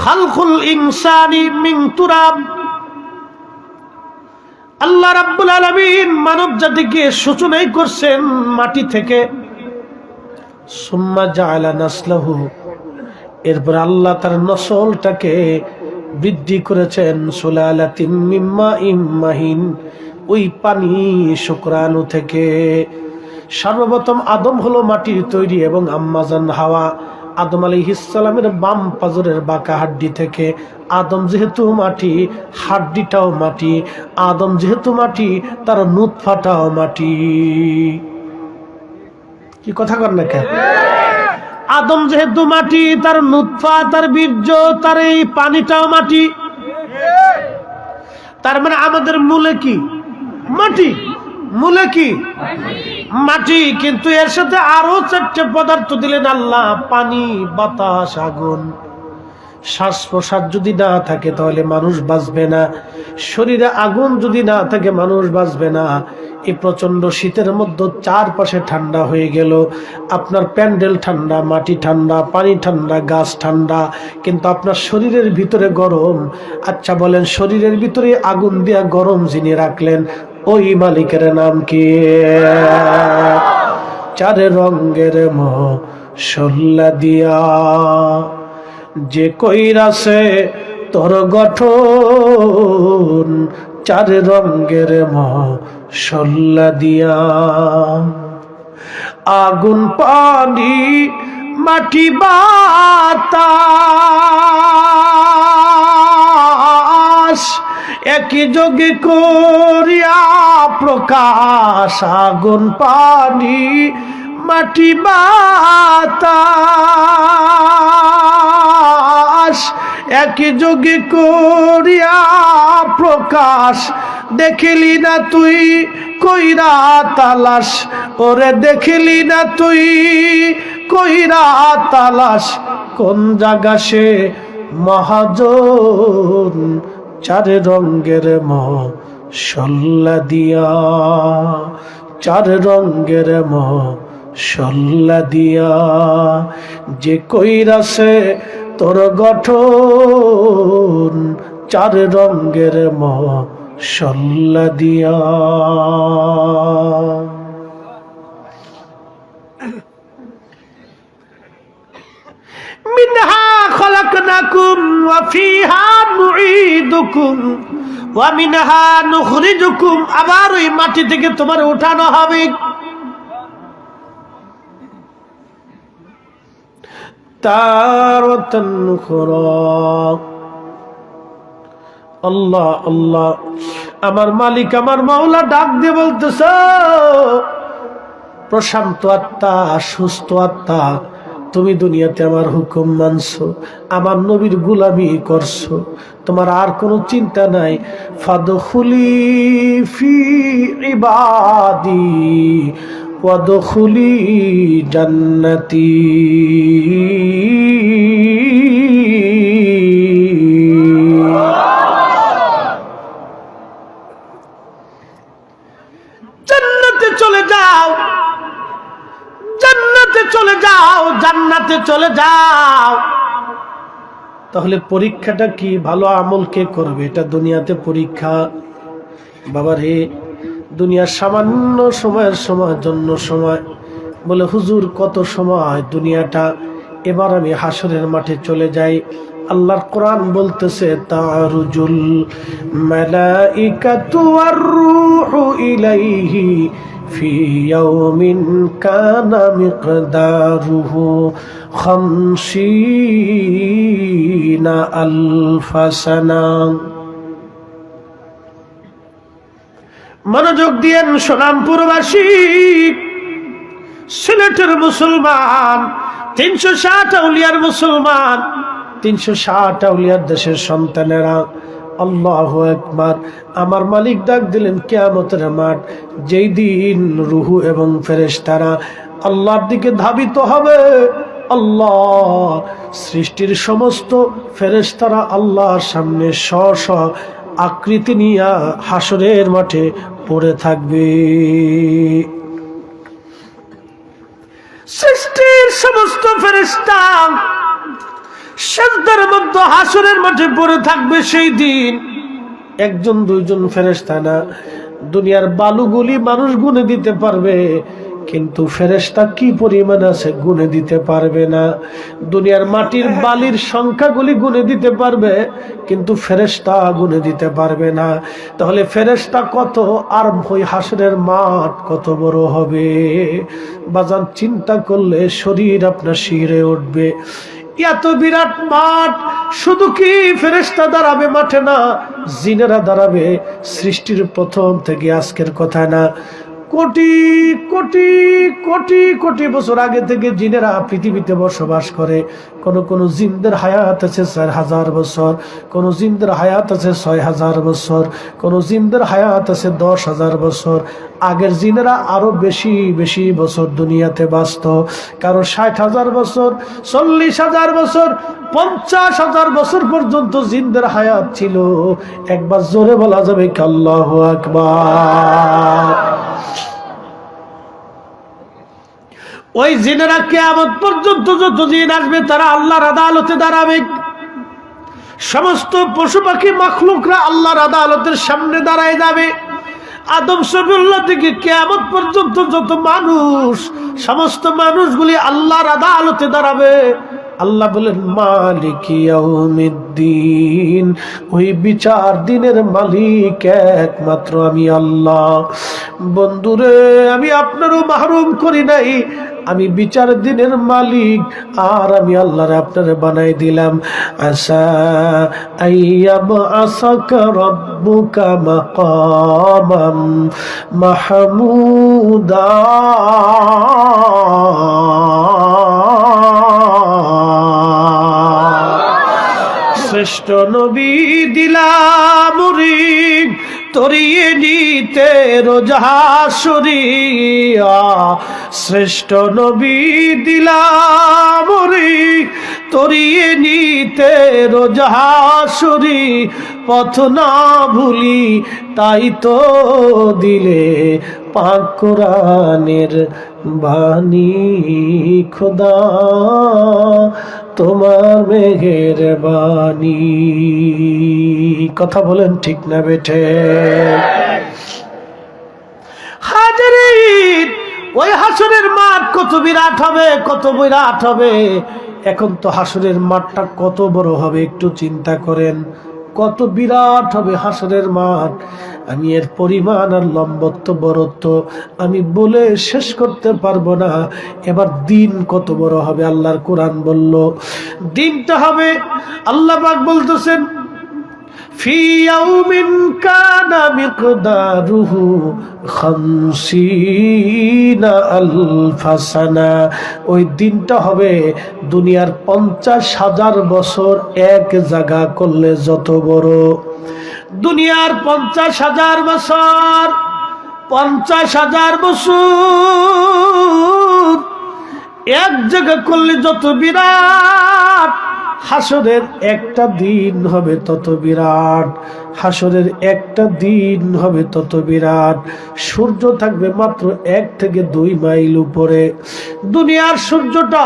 খালকুল ইনসানি মিন তুরাব। আল্লাহ রাব্বুল আলামিন মানব জাতিকে সূচনাই করছেন মাটি থেকে। সুম্মা জাআলা নাসলাহু, এরপর আল্লাহ তার নসলটাকে বৃদ্ধি করেছেন সুলালাতিম মিন মাইন মাহিন, ওই পানি শুকরাণু থেকে। সর্বপ্রথম আদম হলো মাটির তৈরি এবং আম্মাজান হাওয়া আদম আলাইহিস সালামের বাম পাজরের বাঁকা হাড্ডি থেকে। আদম যেহেতু মাটি, হাড্ডিটাও মাটি। আদম যেহেতু মাটি, তার নুতফাটাও মাটি। কি কথা কর না কেন? আদম যেহেতু মাটি, তার নুতফা, তার বীর্য, তার এই পানিটাও মাটি। তার মানে আমাদের মূলে কি? মাটি। মূলে কি? মাটি। কিন্তু এর সাথে আরো 4টে পদার্থ দিলেন আল্লাহ, পানি, বাতাস, আগুন। শ্বাস প্রশ্বাস যদি না থাকে তাহলে মানুষ বাঁচবে না। শরীরে আগুন যদি না থাকে মানুষ বাঁচবে না। এই প্রচন্ড শীতের মধ্যে চারপাশে ঠান্ডা হয়ে গেল, আপনার প্যান্ডেল ঠান্ডা, মাটি ঠান্ডা, পানি ঠান্ডা, গাছ ঠান্ডা, কিন্তু আপনার শরীরের ভিতরে গরম। আচ্ছা বলেন, শরীরের ভিতরে আগুন দিয়া গরম যিনি রাখলেন, ওই মালিকের নাম কি? 4 রঙের মশলা দিয়া যে কইরাছে তোর গঠন, 4 রঙের মশলা দিয়া। আগুন, পানি, মাটি, বাতাস একই যোগে করিয়া প্রকাশ। আগুন, পানি, মাটি, বাতাস একই যোগে করিয়া প্রকাশ। দেখিলি না তুই কইরা তালাশ, ওরে দেখিলি না তুই কইরা তালাশ, কোন জায়গা সে মহাজন। 4 রঙের মশলা দিয়া, 4 রঙের মশলা দিয়া যে কইরাছে তোর গঠন, 4 রঙের মশলা দিয়া। মিনহা খলাকনাকুম ওয়া ফিহা নুঈদুকুম ওয়া মিনহা নুখরিজুকুম। আবার ওই মাটি থেকে তোমার উঠানো হবে। তারাতান উখরা। আল্লাহ আল্লাহ, আমার মালিক, আমার মাওলা ডাক দিয়ে বলতেছে, প্রশান্ত আত্মা, সুস্থ আত্মা, তুমি দুনিয়াতে আমার হুকুম মানছো, আমার নবীর গোলামি করছো, তোমার আর কোনো চিন্তা নাই। ফাদখুলি ফি ইবাদি ওয়াদখুলি জান্নাতি। জান্নাতে চলে যাও, জান্নাতে চলে যাও, জান্নাতে চলে যাও। তাহলে পরীক্ষাটা কি? ভালো আমল কে করবে? এটা দুনিয়াতে পরীক্ষা। বাবা রে, দুনিয়ার সামান্য সময়ের জন্য সময় বলে, হুজুর কত সময় দুনিয়াটা, এবার আমি হাসরের মাঠে চলে যাই। আল্লাহর কোরআন বলতেছে, তারুজুল মালাইকাতু ওয়ার রূহু ইলাইহি ফি ইয়াউমিন কানা মিকদারুহু 50 আলফা সানা। মনোযোগ দিয়েন সোনামপুরবাসী, সিলেটের মুসলমান, 360 আউলিয়ার মুসলমান, 360 আউলিয়ার দেশের সন্তানেরা, আল্লাহু আকবার। আমার মালিক ডাক দিলেন কিয়ামতের মাঠ, যেই দিন রূহ এবং ফেরেশতারা আল্লাহর দিকে ধাবিত হবে। আল্লাহ সৃষ্টির সমস্ত ফেরেশতারা আল্লাহর সামনে স্ব আকৃতি নিয়ে হাসরের মাঠে পড়ে থাকবে। সৃষ্টির সমস্ত ফেরেশতা সিজদার মধ্যে হাসরের মাঠে পড়ে থাকবে। সেই দিন একজন দুইজন ফেরেশতা না, দুনিয়ার বালুগুলি মানুষ গুনে দিতে পারবে, কিন্তু ফেরেশতা কি পরিমাণ আছে গুনে দিতে পারবে না। দুনিয়ার মাটির বালির সংখ্যাগুলি গুনে দিতে পারবে, কিন্তু ফেরেশতা গুনে দিতে পারবে না। তাহলে ফেরেশতা কত, আর ওই হাসরের মাঠ কত বড় হবে। বাজান চিন্তা করলে শরীর আপনার শিহরে উঠবে। এত বিরাট মাঠ, শুধু কি ফেরেশতা দাঁড়াবে মাঠে না, জিনেরা দাঁড়াবে। সৃষ্টির প্রথম থেকে আজকের কথা না, কোটি কোটি কোটি কোটি বছর আগে থেকে জিনেরা পৃথিবীতে বসবাস করে। কোন জিনদের হায়াত আছে 4000 বছর, কোন জিনদের হায়াত আছে 6000 বছর, কোন জিনদের হায়াত আছে 10,000 বছর। আগের জিনেরা আরো বেশি বেশি বছর দুনিয়াতে বাঁচত। কারো 60,000 বছর, 40,000 বছর, 50,000 বছর পর্যন্ত জিনদের হায়াত ছিল। একবার জোরে বলা যাবে কি আল্লাহু আকবার। ওই জিনেরা কিয়ামত পর্যন্ত যত জিন আসবে তারা আল্লাহর আদালতে দাঁড়াবে। সমস্ত পশু পাখি মাখলুকরা আল্লাহর আদালতের সামনে দাঁড়ায় যাবে। আদম সফিউল্লাহ থেকে কিয়ামত পর্যন্ত যত মানুষ, সমস্ত মানুষগুলি আল্লাহর আদালতে দাঁড়াবে। আল্লাহ বলেন মালিক ইয়াউমিদ্দিন, ওই বিচার দিনের মালিক একমাত্র আমি আল্লাহ। বন্ধুরে, আমি আপনারও মাহরুম করি নাই, আমি বিচার দিনের মালিক, আর আমি আল্লাহরে আপনারে বানাই দিলাম। আসা আইয়াব আসাকা রাব্বুকা মাকামাম মাহমুদা। শ্রেষ্ঠ নবী দিলাম রিগ তরিয়ে নিতে রোজাসরিয়া। শ্রেষ্ঠ নবী দিলাম রিগ তরিয়ে নিতে রোজাসরি। পথ না ভুলি তাই তো দিলে পাক কোরআনের বাণী। খোদা তোমার মেহেরবানি। কথা বলেন ঠিক না বেঠে? হাজরিন, ওই হাসরের মাঠ কত বিরাট হবে, কত বিরাট হবে। এখন তো হাসরের মাঠটা কত বড় হবে একটু চিন্তা করেন, কত বিরাট হবে হাসরের মাঠ। আমি এর পরিমাণ আর লম্বত্ব বড়ত্ব আমি বলে শেষ করতে পারবো না। এবার দিন কত বড় হবে আল্লাহর কোরআন বলল। দিনটা হবে, আল্লাহ পাক বলতেছেন ফি ইয়াউমিন কানা মিকদারুহু 50 আলফা সানা। ওই দিনটা হবে দুনিয়ার 50,000 বছর এক জায়গা করলে যত বড়। দুনিয়ার 50,000 বছর, 50,000 বছর এক জায়গা করলে যত বিরাট, হাসরের একটা দিন হবে তত বিরাট। হাসরের একটা দিন হবে তত বিরাট। সূর্য থাকবে মাত্র 1 থেকে 2 মাইল উপরে। দুনিয়ার সূর্যটা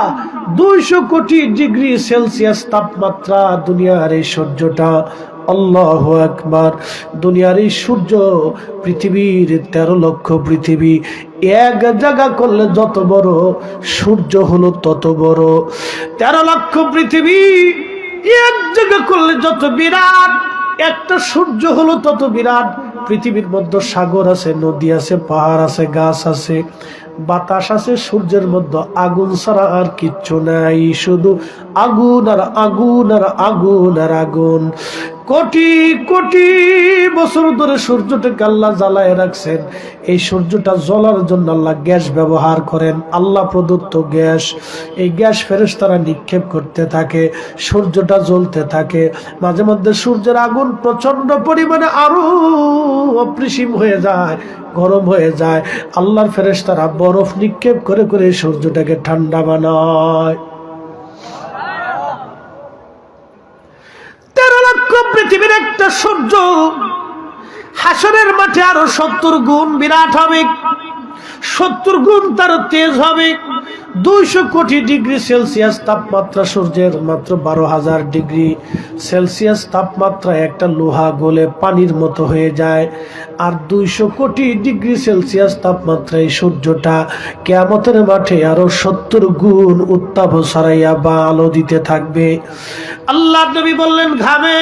200 কোটি ডিগ্রি সেলসিয়াস তাপমাত্রা। দুনিয়ার এই সূর্যটা, আল্লাহু আকবার, দুনিয়ার এই সূর্য পৃথিবীর 13 লক্ষ পৃথিবী এক জায়গা করলে যত বড়, সূর্য হলো তত বড়। 13 লক্ষ পৃথিবী এক জায়গা করলে যত বিরাট, একটা সূর্য হলো তত বিরাট। পৃথিবীর মধ্যে সাগর আছে, নদী আছে, পাহাড় আছে, গাছ আছে, বাতাস আছে, সূর্যের মধ্যে আগুন ছাড়া আর কিচ্ছু নাই, শুধু আগুন আর আগুন আর আগুন আর আগুন। কোটি কোটি বছর ধরে সূর্যটাকে আল্লাহ জ্বালায় রাখছেন। এই সূর্যটা জ্বলার জন্য আল্লাহ গ্যাস ব্যবহার করেন, আল্লাহ প্রদত্ত গ্যাস। এই গ্যাস ফেরেশতারা নিক্ষেপ করতে থাকে, সূর্যটা জ্বলতে থাকে। মাঝে মধ্যে সূর্যের আগুন প্রচন্ড পরিমাণে আরো অপরিসীম হয়ে যায়, গরম হয়ে যায়। আল্লাহর ফেরেশতারা বরফ নিক্ষেপ করে করে সূর্যটাকে ঠান্ডা বানায়। 13 লক্ষ পৃথিবীর একটা সূর্য হাসরের মাঠে আরো 70 গুণ বিরাট হবে, 70 গুণ তার তেজ হবে। 200 কোটি ডিগ্রি সেলসিয়াস তাপমাত্রা সূর্যের, মাত্র 12,000 ডিগ্রি সেলসিয়াস তাপমাত্রা একটা লোহা গলে পানির মতো হয়ে যায়। আর 200 কোটি ডিগ্রি সেলসিয়াস তাপমাত্রায় সূর্যটা কিয়ামতের মাঠে আরো 70 গুণ উত্তাপ ছড়াইয়া বা আলো দিতে থাকবে। আল্লাহ নবী বললেন, ঘামে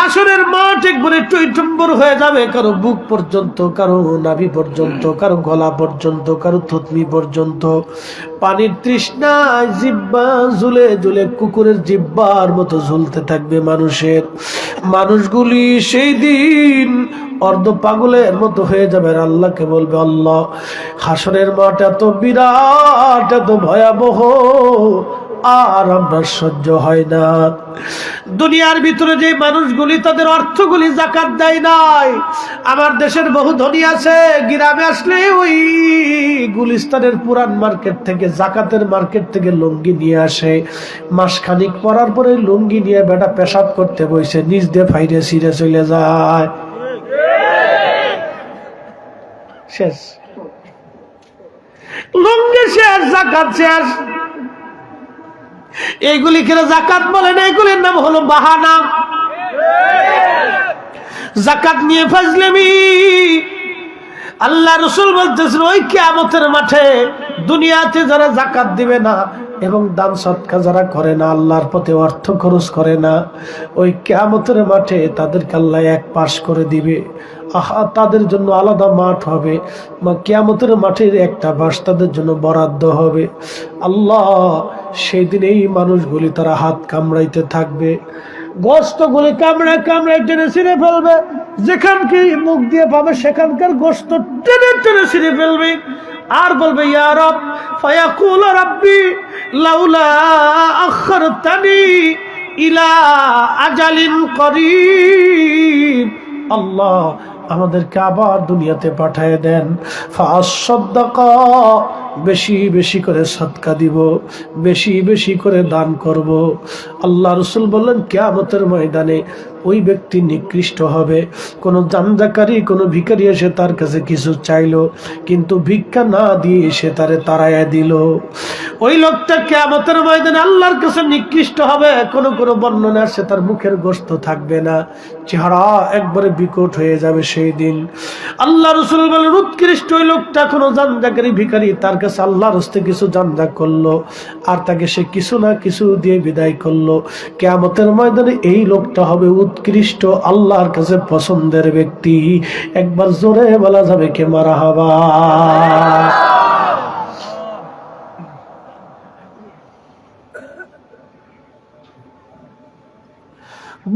হাসরের মাঠ একবারে টইটম্বর হয়ে যাবে, কারো বুক পর্যন্ত, কারো নাভি পর্যন্ত, কারো গলা পর্যন্ত, কারো থুতনি পর্যন্ত। পানির তৃষ্ণায় জিহ্বা ঝুলে ঝুলে কুকুরের জিহ্বার মতো ঝুলতে থাকবে মানুষের। মানুষগুলি সেই দিন অর্ধ পাগলের মতো হয়ে যাবে। আর আল্লাহকে বলবে, আল্লাহ, হাসরের মাঠ এত বিরাট, এত ভয়াবহ, আর আমরা সহ্য হয় না। দুনিয়ার ভিতরে যে মানুষগুলি তাদের অর্থগুলি যাকাত দেয় নাই, আমার দেশের বহু ধনী আছে, গ্রামে আসলে ওই গুলিস্তানের পুরান মার্কেট থেকে, যাকাতের মার্কেট থেকে লুঙ্গি নিয়ে আসে। মাসখানিক পরার পরে লুঙ্গি নিয়ে বেটা পেশাব করতে বসে, নিজ দিয়ে ফাইরে ছিঁড়ে চলে যায়, শেষ। লুঙ্গি শেষ, যাকাত শেষ। এইগুলি কেন যাকাত বলে না? এগুলির নাম হলো বাহানা। যাকাত নিয়ে ফাজলামি। আল্লাহ রাসূল বলতেছেন, ওই কিয়ামতের মাঠে দুনিয়াতে যারা যাকাত দিবে না এবং দান সদকা যারা করে না, আল্লাহর পথে অর্থ খরচ করে না, ওই কিয়ামতের মাঠে তাদেরকে আল্লাহ এক পাশ করে দিবে। আহা, তাদের জন্য আলাদা মাঠ হবে, কিয়ামতের মাঠের একটা বাস তাদের জন্য বরাদ্দ হবে। আল্লাহ, সেই দিন এই মানুষগুলি তারা হাত কামড়াইতে থাকবে, গোশতগুলি কামড়ায় কামড়ায় টেনে ছিঁড়ে ফেলবে, যেখানকে মুখ দিয়ে পাবে সেখানকার গোশত টেনে টেনে ছিঁড়ে ফেলবে। আর বলবে, ইয়া রব, ফায়াকুল রাব্বি লাউলা আখরতানি ইলা আজালিন করিব। আল্লাহ, আমাদেরকে আবার দুনিয়াতে পাঠিয়ে দেন, ফাসাদদাকা, বেশি বেশি করে সদকা দিব, বেশি বেশি করে দান করব। আল্লাহ রাসূল বললেন, কিয়ামতের ময়দানে ওই ব্যক্তি নিকৃষ্ট হবে। কোনো জানজাকারী, কোনো ভিখারি এসে তার কাছে কিছু চাইলো, কিন্তু ভিক্ষা না দিয়ে সে তারে তাড়াইয়া দিল, ওই লোকটা কিয়ামতের ময়দানে আল্লাহর কাছে নিকৃষ্ট হবে। কোনো কোনো বর্ণনা আসে তার মুখের গোশত থাকবে না, চেহারা একবারে বিকট হয়ে যাবে সেই দিন। আল্লাহ রাসূল বলেন, উৎকৃষ্ট ওই লোকটা কোনো জানজাকারী ভিখারি তার কাছে আল্লাহর হস্তে কিছু জানজা করলো, আর তাকে সে কিছু না কিছু দিয়ে বিদায় করলো। কিয়ামতের ময়দানে এই লোকটা হবে উৎকৃষ্ট, আল্লাহর কাছে পছন্দের ব্যক্তি। একবার জোরে বলা যাবে কে মারহাবা।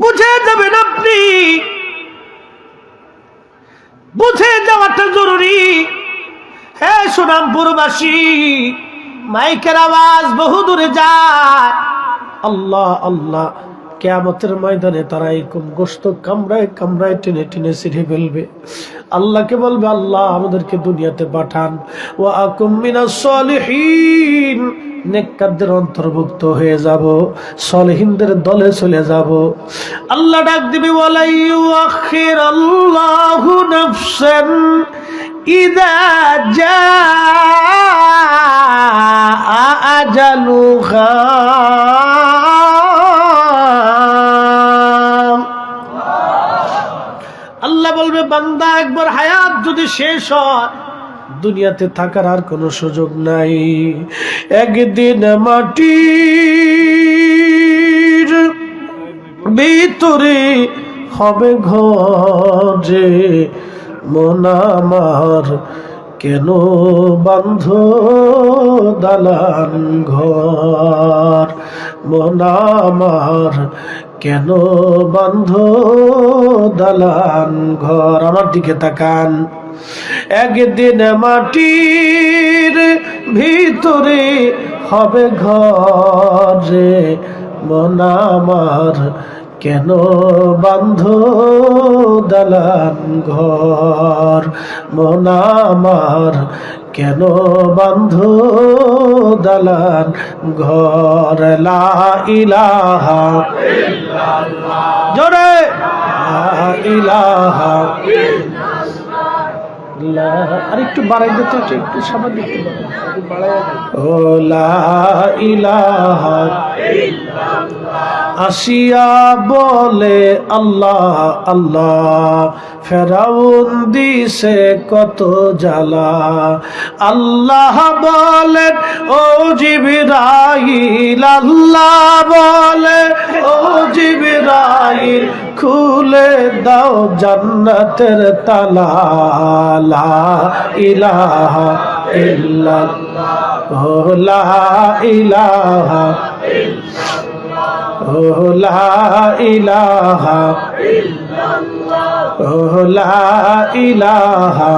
বুঝে যাবেন আপনি, বুঝে যাওয়াটা জরুরি। হ্যাঁ সুনামপুরবাসী, মাইকের আওয়াজ বহু দূরে যায়। আল্লাহ আল্লাহ, কিয়ামতের ময়দানে তারা এরকম গোশত কামড়ায় কামড়ায় টেনে টেনে ছিঁড়ে ফেলবে। আল্লাহকে বলবে, আল্লাহ আমাদেরকে দুনিয়াতে পাঠান, ওয়া আকুম মিনাস সালিহিন, নেককারদের অন্তর্ভুক্ত হয়ে যাব, সালেহিনদের দলে চলে যাব। আল্লাহ ডাক দিবে, ওয়ালা ইউআখিরাল্লাহু নাফসান ইযা জাআ আজালুহা। আল্লাহ বলবে, বান্দা একবার হায়াত যদি শেষ হয়, দুনিয়াতে থাকার আর কোনো সুযোগ নাই। একদিন মাটির ভিতরে হবে ঘরে, মন আমার কেন বান্ধ দালান ঘর, মন আমার কেন বান্ধ দালান ঘর। আমার দিকে তাকান। একদিন মাটির ভিতরে হবে ঘরে, মন আমার কেন বান্ধ দালান ঘর, মন আমার কেন বান্ধ দালান ঘর। লা ইলাহা ইল্লাল্লাহ, জোরে লা ইলাহা ইল্লাল্লাহ। আর একটু বাড়াই দিতে, একটু সামনে একটু বাড়াই। ও লা ইলাহা ইল্লাল্লাহ, আসিয়া বলে আল্লাহ আল্লাহ, ফেরাউন দিছে কত জ্বালা। আল্লাহ বলেন ও জিবরাইল, আল্লাহ বলে ও জিবরাইল, খুলে দাও জান্নাতের তালা। লা ইলাহা ইল্লাল্লাহ, ও লা ইলাহা ইল্লাল্লাহ, ও লা ইলাহা ইল্লাল্লাহ, ও লা ইলাহা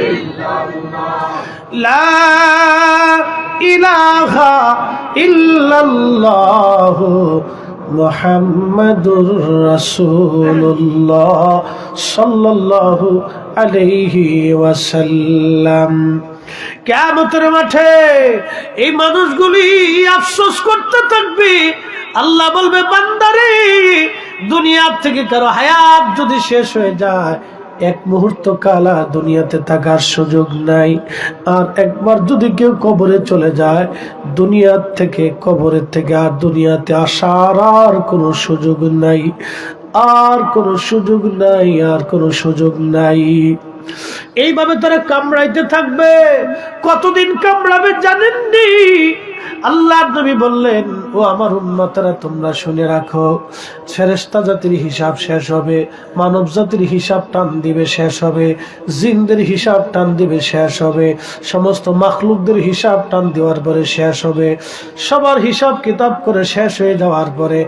ইল্লাল্লাহ, লা ইলাহা ইল্লাল্লাহ, মুহাম্মাদুর রাসূলুল্লাহ সাল্লাল্লাহু আলাইহি ওয়াসাল্লাম। কিয়ামতের মাঠে এই মানুষগুলি আফসোস করতে থাকবে। আল্লাহ বলবে, বান্দারে, দুনিয়া থেকে কারো হায়াত যদি শেষ হয়ে যায়, এক মুহূর্ত কালা দুনিয়াতে থাকার সুযোগ নাই। আর একবার যদি কেউ কবরে চলে যায়, দুনিয়ার থেকে, কবরের থেকে আর দুনিয়াতে আসার আর কোনো সুযোগ নাই, আর কোনো সুযোগ নাই, আর কোনো সুযোগ নাই। এইভাবে তারা কামড়াইতে থাকবে। কতদিন কামড়াবে জানেননি? আল্লাহর নবী বললেন, ও আমার উম্মতরা, তোমরা শুনে রাখো, ফেরেশতা জাতির হিসাব শেষ হবে, মানব জাতির হিসাব টান দিবে শেষ হবে, জিনদের হিসাব টান দিবে শেষ হবে, সমস্ত মাখলুকদের হিসাব টান দেওয়ার পরে শেষ হবে। সবার হিসাব কিতাব করে শেষ হয়ে যাওয়ার পরে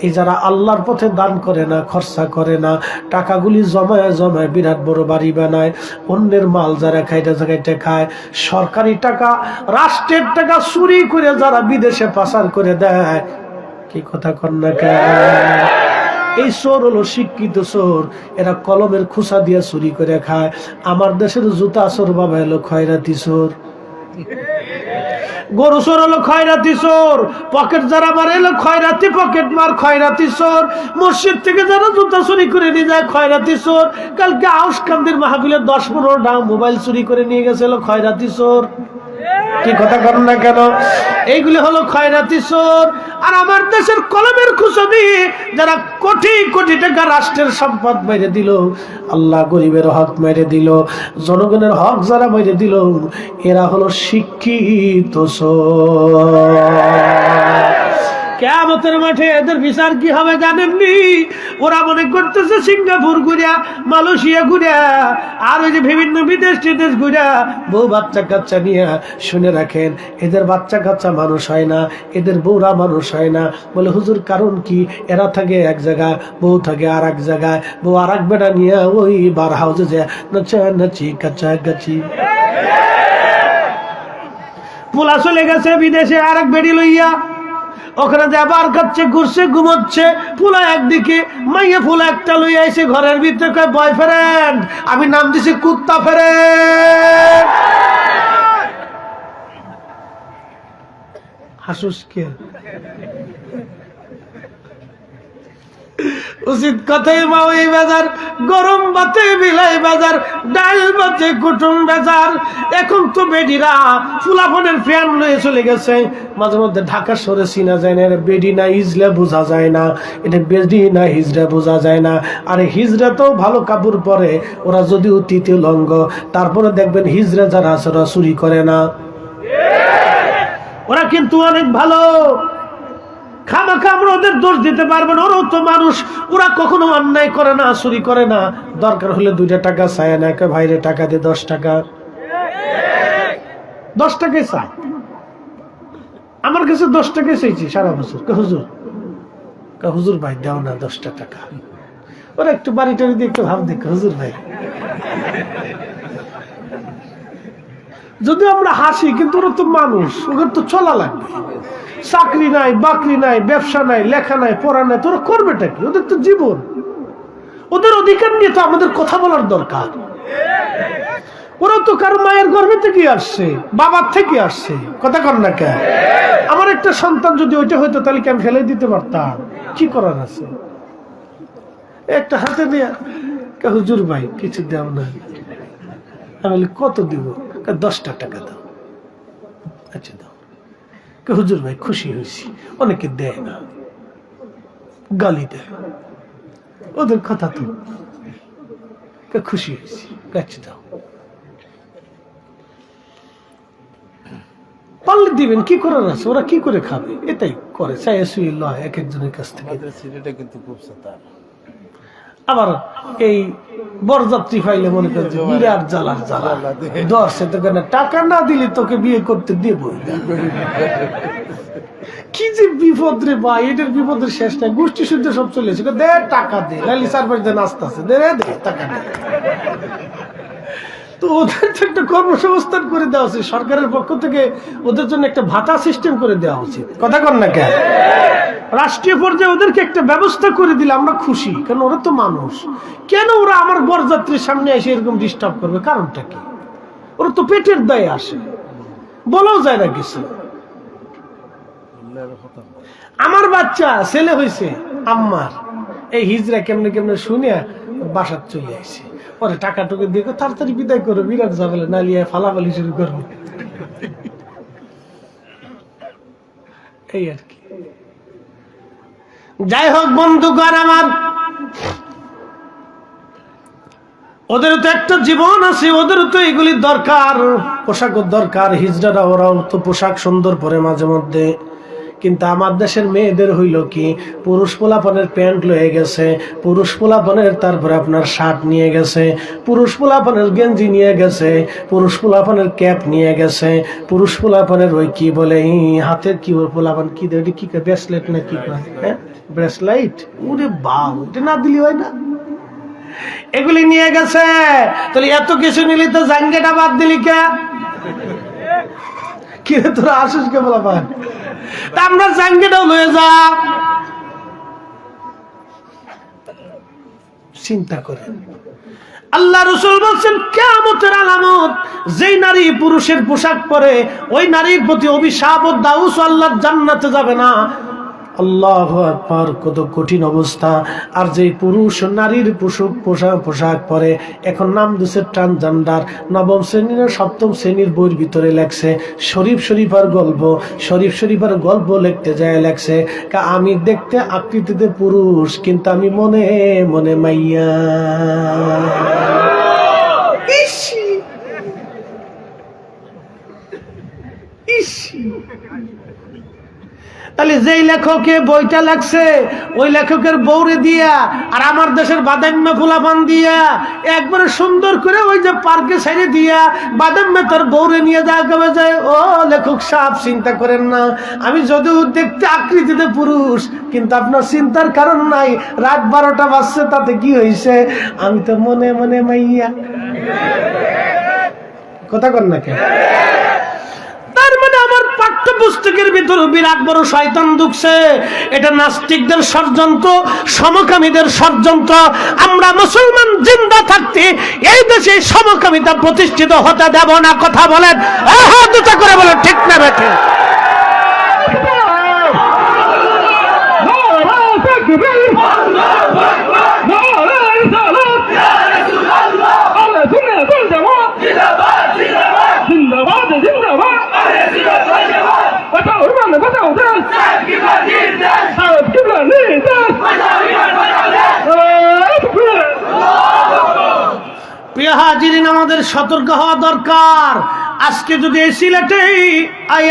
এই যারা আল্লাহর পথে দান করে না, খরচা করে না, টাকাগুলি জমায় জমায় বিরাট বড় বাড়ি বানায়, অন্যের মাল যারা খাইতে খায়, সরকারি টাকা, রাষ্ট্রের টাকা চুরি করে যারা বিদেশে পাচার করে দেয়, কি কথা কন না? এই চোর হলো শিক্ষিত চোর, এরা কলমের খুসা দিয়ে চুরি করে খায়। আমার দেশের জুতা চোর বাবা হলো খয়রাতি চোর, গরু চোর হলো খয়রাতি চোর, পকেট যারা মারে হলো খয়রাতি পকেট মার, খয়রাতি চোর। মসজিদ থেকে যারা জুতা চুরি করে নিয়ে যায়, খয়রাতি চোর। কালকে আউসকান্দির মাহফিলে 10-15টা মোবাইল চুরি করে নিয়ে গেছিল, খয়রাতি চোর। কি কথা করেন না কেন? এইগুলি হলো খয়রাতি চোর। আর আমার দেশের কলমের খুশো দিয়ে যারা কোটি কোটি টাকা রাষ্ট্রের সম্পদ মেরে দিল, আল্লাহ গরিবের হক মেরে দিল, জনগণের হক যারা মেরে দিল, এরা হলো শিক্ষিত চোর। কিয়ামতের মাঠে এদের বিচার কি হবে জানেননি? ওরা মনে করতেছে সিঙ্গাপুর ঘুরিয়া, মালয়েশিয়া ঘুরিয়া, আর ওই যে বিভিন্ন বিদেশ টিদেশ ঘুরিয়া বউ বাচ্চা কাচ্চা নিয়ে। শুনে রাখেন, এদের বাচ্চা কাচ্চা মানুষ হয় না, এদের বউরা মানুষ হয় না। বলে, হুজুর কারণ কি? এরা থাকে এক জায়গায়, বউ থাকে আর এক জায়গায়, বউ আর এক বেটা নিয়ে ওই বার হাউসে যায় নাচানাচি কাচাকাচি। পোলা চলে গেছে বিদেশে আর এক বেড়ি লইয়া, ওখানে আবার খাচ্ছে, ঘুরছে, ঘুমোচ্ছে। ফুলা একদিকে, মাইয়া ফুলা একটা লই আইছে ঘরের ভিতরে, কয় বয়ফ্রেন্ড, আমি নাম দিছি কুত্তা ফ্রেন্ড। হাসুস কে? উচিত কথাই মা ওই বাজার, গরম বাতে বিলাই বাজার, ডাল বাতে কুটুম বাজার। এখন তো বেডিরা ফুলাফনের ফ্যান লয়ে চলে গেছে। মাঝে মধ্যে ঢাকা শহরে চিনা যায় না, বেডি না হিজড়া বোঝা যায় না, এটা বেডি না হিজড়া বোঝা যায় না। আরে হিজড়া তো ভালো কাপড় পরে, ওরা যদিও তৃতীয় লঙ্গ, তারপরে দেখবেন হিজড়া যারা আছে ওরা চুরি করে না, ওরা কিন্তু অনেক ভালো। খামাখা আমরা ওদের দোষ দিতে পারবো না, ওরাও তো মানুষ, ওরা কখনো অন্যায় করে না, চুরি করে না। দরকার হলে 2 টাকা চায় না, ভাইরে টাকা দে 10 টাকা, 10 টাকাই চায়। আমার কাছে 10 টাকাই চাইছি সারা বছর। হুজুর, হুজুর ভাই দাও না 10 টাকা। ওরা একটু বাড়ি টাড়ি দিয়ে একটু ভাব দেখো, হুজুর ভাই। যদি আমরা হাসি, কিন্তু ওরা তো মানুষ, ওদের তো চলা লাগবে। চাকরি নাই, বাকরি নাই, ব্যবসা নাই, লেখা নাই, পড়া নাই, তোরা করবেটা কি? ওদের তো জীবন, ওদের অধিকার নিয়ে তো আমাদের কথা বলার দরকার। ওরা তো কারো মায়ের গর্ভে থেকে আসছে, বাবার থেকে আসছে, কথা কর না কেন? আমার একটা সন্তান যদি ওইটা হইতো তাহলে কি আমি ফেলে দিতে পারতাম? কি করার আছে? একটা হাতে দেয়া, হুজুর ভাই কিছু দেও না। আমি বলি কত দিব? 10 টাকা দাও। আচ্ছা দাও। হুজুর ভাই খুশি হয়েছি। অনেকে দেয় না, গালি দেয়, ওদের কথা তো। খুশি হয়েছি, আচ্ছা দাও। পারলে দিবেন, কি করার আছে? ওরা কি করে খাবে? এটাই করে, চাইয়া শুয়ে লয় এক একজনের কাছ থেকে। কিন্তু খুব সাতার। আবার এই বরযাত্রী পাইলে মনে করে বিরাট জ্বালার জ্বালা, 10 টাকা না দিলে তোকে বিয়ে করতে দেব। কি যে বিপদ রে ভাই, এটার বিপদের শেষ নাই। গোষ্ঠী শুদ্ধ সব চলেছে, দে টাকা দে, লালি 4-5 দিন আসতে আছে, দে টাকা দে। তো ওদের তো একটা কর্মসংস্থান করে দেওয়া উচিত, সরকারের পক্ষ থেকে ওদের জন্য একটা ভাতা সিস্টেম করে দেওয়া উচিত, কথা কন না কেন? রাষ্ট্রীয় পর্যায়ে ওদেরকে একটা ব্যবস্থা করে দিলে আমরা খুশি, কারণ ওরা তো মানুষ। কেন ওরা আমার বরযাত্রীর সামনে এসে এরকম ডিস্টার্ব করবে? কারণটা কি? ওরা তো পেটের দায়ে আসে, বলাও যায় না কিছু। আমার বাচ্চা ছেলে হয়েছে, আম্মার এই হিজরা কেমনে কেমনে শুনিয়া বাসার চলে আসছে। পরে টাকা টুকে দিয়ে তাড়াতাড়ি বিদায় করো, বিরাট ঝামেলা, নালিয়া ফালাফালি শুরু করবো, এই আর কি। যাই হোক বন্ধুগণ আমার, ওদেরও তো একটা জীবন আছে, ওদেরও তো এগুলি দরকার, পোশাকের দরকার। হিজড়ারা ওরাও তো পোশাক সুন্দর পরে মাঝে মধ্যে, কিন্তু আমার দেশের মেয়েদের হইল কি, পুরুষ পোলাপনের প্যান্ট লয়ে গেছে, পুরুষ পোলাপনের তারপরে আপনার শার্ট নিয়ে গেছে, পুরুষ পোলাপনের গেঞ্জি নিয়ে গেছে, পুরুষ পোলাপনের ক্যাপ নিয়ে গেছে, পুরুষ পোলাপনের ওই কি বলে হাতের কি পোলাপন কি দেয়, কি ব্রেসলেট না কি কয়, হ্যাঁ ব্রেসলাইট, ওরে বাউ, এটা না দিলি হয় না, এগুলি নিয়ে গেছে। তাহলে এত কিছু নিলি তো জাঙ্গেটা বাদ দিলি কে? কি রে তোরা আসিস কে পোলাপান? আমরা জাঙ্গেটাও লয়ে যা, চিন্তা করেন। আল্লাহ রাসূল বলেন কিয়ামতের আলামত, যেই নারী পুরুষের পোশাক পরে ওই নারীর প্রতি অভিশাপ ও দাউস, আল্লাহর জান্নাতে যাবে না। আল্লাহু আকবার, কত কঠিন অবস্থা। আর যেই পুরুষ নারীর পোশাক পরে, এখন নাম দিচ্ছে ট্রান্সজেন্ডার, 9ম শ্রেণীর 7ম শ্রেণীর বইয়ের ভিতরে লেখছে শরীফার গল্প লিখতে যায় লেখছে, আমি দেখতে আকৃতিতে পুরুষ, কিন্তু আমি মনে মনে মাইয়া। তাহলে যেই লেখকে বইটা লাগছে ওই লেখকের বউরে দিয়া আর আমার দেশের বাদাম্মা ফুলাপান দিয়া একবারে সুন্দর করে ওই যে পার্কে ছেড়ে দিয়া বাদাম্মা তোর বউরে নিয়ে যাওয়া কবে যায়। ও লেখক সাহেব, চিন্তা করেন না, আমি যদিও দেখতে আকৃতিতে পুরুষ, কিন্তু আপনার চিন্তার কারণ নাই। রাত 12টা বাজছে, তাতে কি হয়েছে? আমি তো মনে মনে মাইয়া। কথা কন না কেন? তার মানে আমার পাঠ্যপুস্তকের ভিতরে বিরাট বড় শয়তান ঢুকছে। এটা নাস্তিকদের ষড়যন্ত্র, সমকামীদের ষড়যন্ত্র। আমরা মুসলমান জিন্দা থাকতে এই দেশে সমকামিতা প্রতিষ্ঠিত হতে দেব না। কথা বলেন, হ্যাঁ দুটা করে বলেন, ঠিক না বেঠে? প্রিয় হাজিরিন, আমাদের সতর্ক হওয়া দরকার। আজকে যদি এই সিলেটে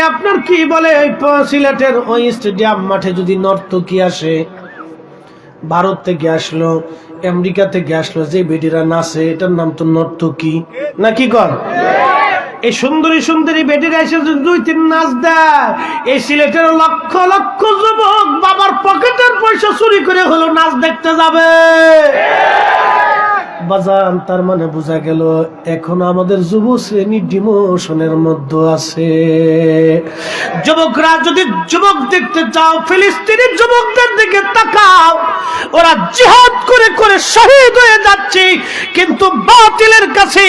আপনার কি বলে সিলেটের ওই স্টেডিয়াম মাঠে যদি নর্তকী আসে, ভারত থেকে আসলো, আমেরিকা থেকে আসলো, যে বেটিরা নাচে এটার নাম তো নর্তকী নাকি কর? এই সুন্দরী সুন্দরী বেটিরা এসে দুই তিন নাচ দেয়, এই সিলেটের লক্ষ লক্ষ যুবক বাবার পকেটের পয়সা চুরি করে হলো নাচ দেখতে যাবে। বাজান, তার মানে বোঝা গেল এখন আমাদের যুব শ্রেণী ডিমোশনের মধ্যে আছে। যুবকরা যদি যুবক দেখতে চাও, ফিলিস্তিনের যুবকদের দিকে তাকাও, ওরা জিহাদ করে করে শহীদ হয়ে যাচ্ছে, কিন্তু বাতিলের কাছে,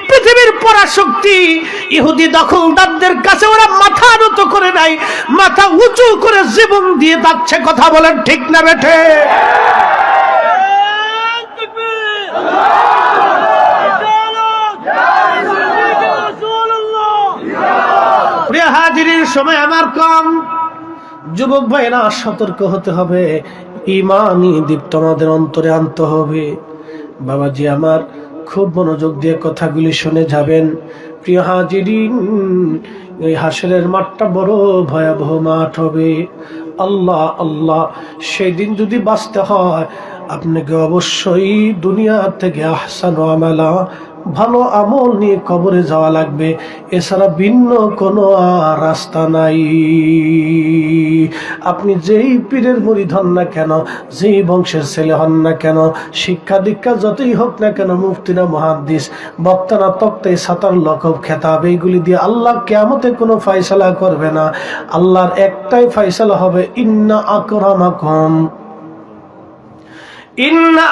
পৃথিবীর পরাশক্তি ইহুদি দখলদারদের কাছে ওরা মাথা নত করে নাই, মাথা উঁচু করে জীবন দিয়ে যাচ্ছে। কথা বলেন ঠিক না বেঠে? প্রিয় হাজিরির, সময় আমার কম। যুবক ভাইরা সতর্ক হতে হবে, ঈমানি দীপ্ত আমাদের অন্তরে আনতে হবে। বাবাজি আমার, খুব মনোযোগ দিয়ে কথাগুলি শুনে যাবেন। প্রিয় হাজিরিন, এই হাসরের মাঠটা বড় ভয়াবহ মাঠ হবে। আল্লাহ আল্লাহ, সেই দিন যদি বাঁচতে হয় আপনাকে অবশ্যই দুনিয়া থেকে আহসান আমালা, ভালো আমল নিয়ে কবরে যাওয়া লাগবে, এছাড়া ভিন্ন কোনো আর রাস্তা নাই। আপনি যেই পীরের মুরিদ হন না কেন, যেই বংশের ছেলে হন না কেন, শিক্ষা দীক্ষা যতই হোক না কেন, মুফতি না মুহাদ্দিস, বক্তা না তক্তা, সাতার লকব খেতাব, এইগুলি দিয়ে আল্লাহ কিয়ামতে কোনো ফয়সালা করবে না। আল্লাহর একটাই ফয়সালা হবে, ইন্না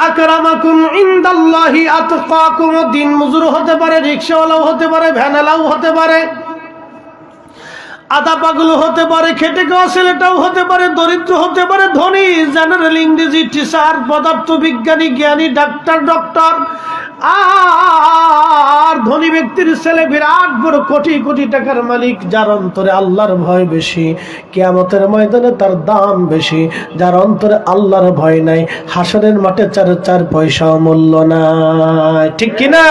আকরামাকুম ইনদাল্লাহি আতকাকুম। দিন মজুর হতে পারে, রিকশাওয়ালাও হতে পারে, ভ্যানালাও হতে পারে, আদা পাগল হতে পারে, খেটে খাওয়া ছেলেটাও হতে পারে, দরিদ্র হতে পারে, ধনী, জেনারেল, ইংরেজি টিচার, পদার্থ বিজ্ঞানী, জ্ঞানী, ডক্টর, আর ধনী ব্যক্তির ছেলে বিরাট বড় কোটি কোটি টাকার মালিক, যার অন্তরে আল্লাহর ভয় বেশি, কিয়ামতের ময়দানে তার দাম বেশি। যার অন্তরে আল্লাহর ভয় নাই, হাসরের মাঠে চার পয়সাও মূল্য নাই। ঠিক কিনা?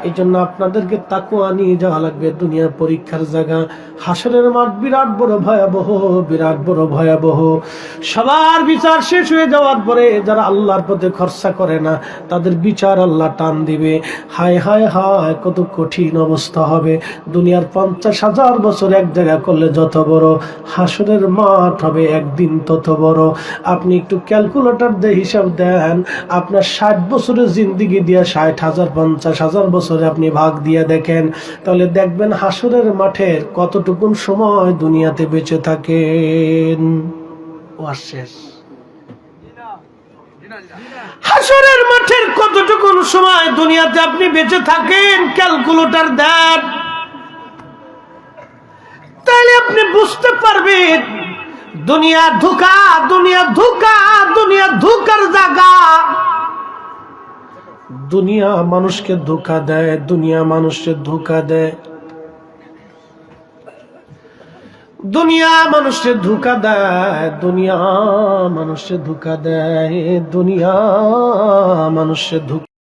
এই জন্য আপনাদেরকে তাকওয়া নিয়ে যাওয়া লাগবে। দুনিয়ার পরীক্ষার জায়গা, হাসরের মাঠ বিরাট বড় ভয়াবহ, বিরাট বড় ভয়াবহ। সবার বিচার শেষ হয়ে যাওয়ার পরে যারা আল্লাহর পথে খরচা করে না, তাদের বিচার আল্লাহ টান দিবে। হায় হায় হায়, কত কঠিন অবস্থা হবে। দুনিয়ার 50,000 বছর এক জায়গা করলে যত বড়, হাসরের মাঠ হবে একদিন তত বড়। আপনি একটু ক্যালকুলেটর দিয়ে হিসাব দেন, আপনার 60 বছরের জিন্দিগি দিয়ে 60,000 50,000 বছর আপনি ভাগ দিয়ে দেখেন, তাহলে দেখবেন হাসরের মাঠের কতটুকুন সময় দুনিয়াতে বেঁচে থাকেন। শেষ। হাসরের মাঠের কতটুকুন সময় দুনিয়াতে আপনি বেঁচে থাকেন, ক্যালকুলেটর দেন, তাহলে আপনি বুঝতে পারবেন দুনিয়া ধোঁকা, দুনিয়া ধোঁকা, দুনিয়া ধোঁকার জায়গা। দুনিয়া মানুষকে ধোঁকা দেয়, দুনিয়া মানুষকে ধোঁকা দেয়, দুনিয়া মানুষকে ধোঁকা দেয়, দুনিয়া মানুষকে ধোঁকা দেয়, দুনিয়া মানুষকে ধোঁকা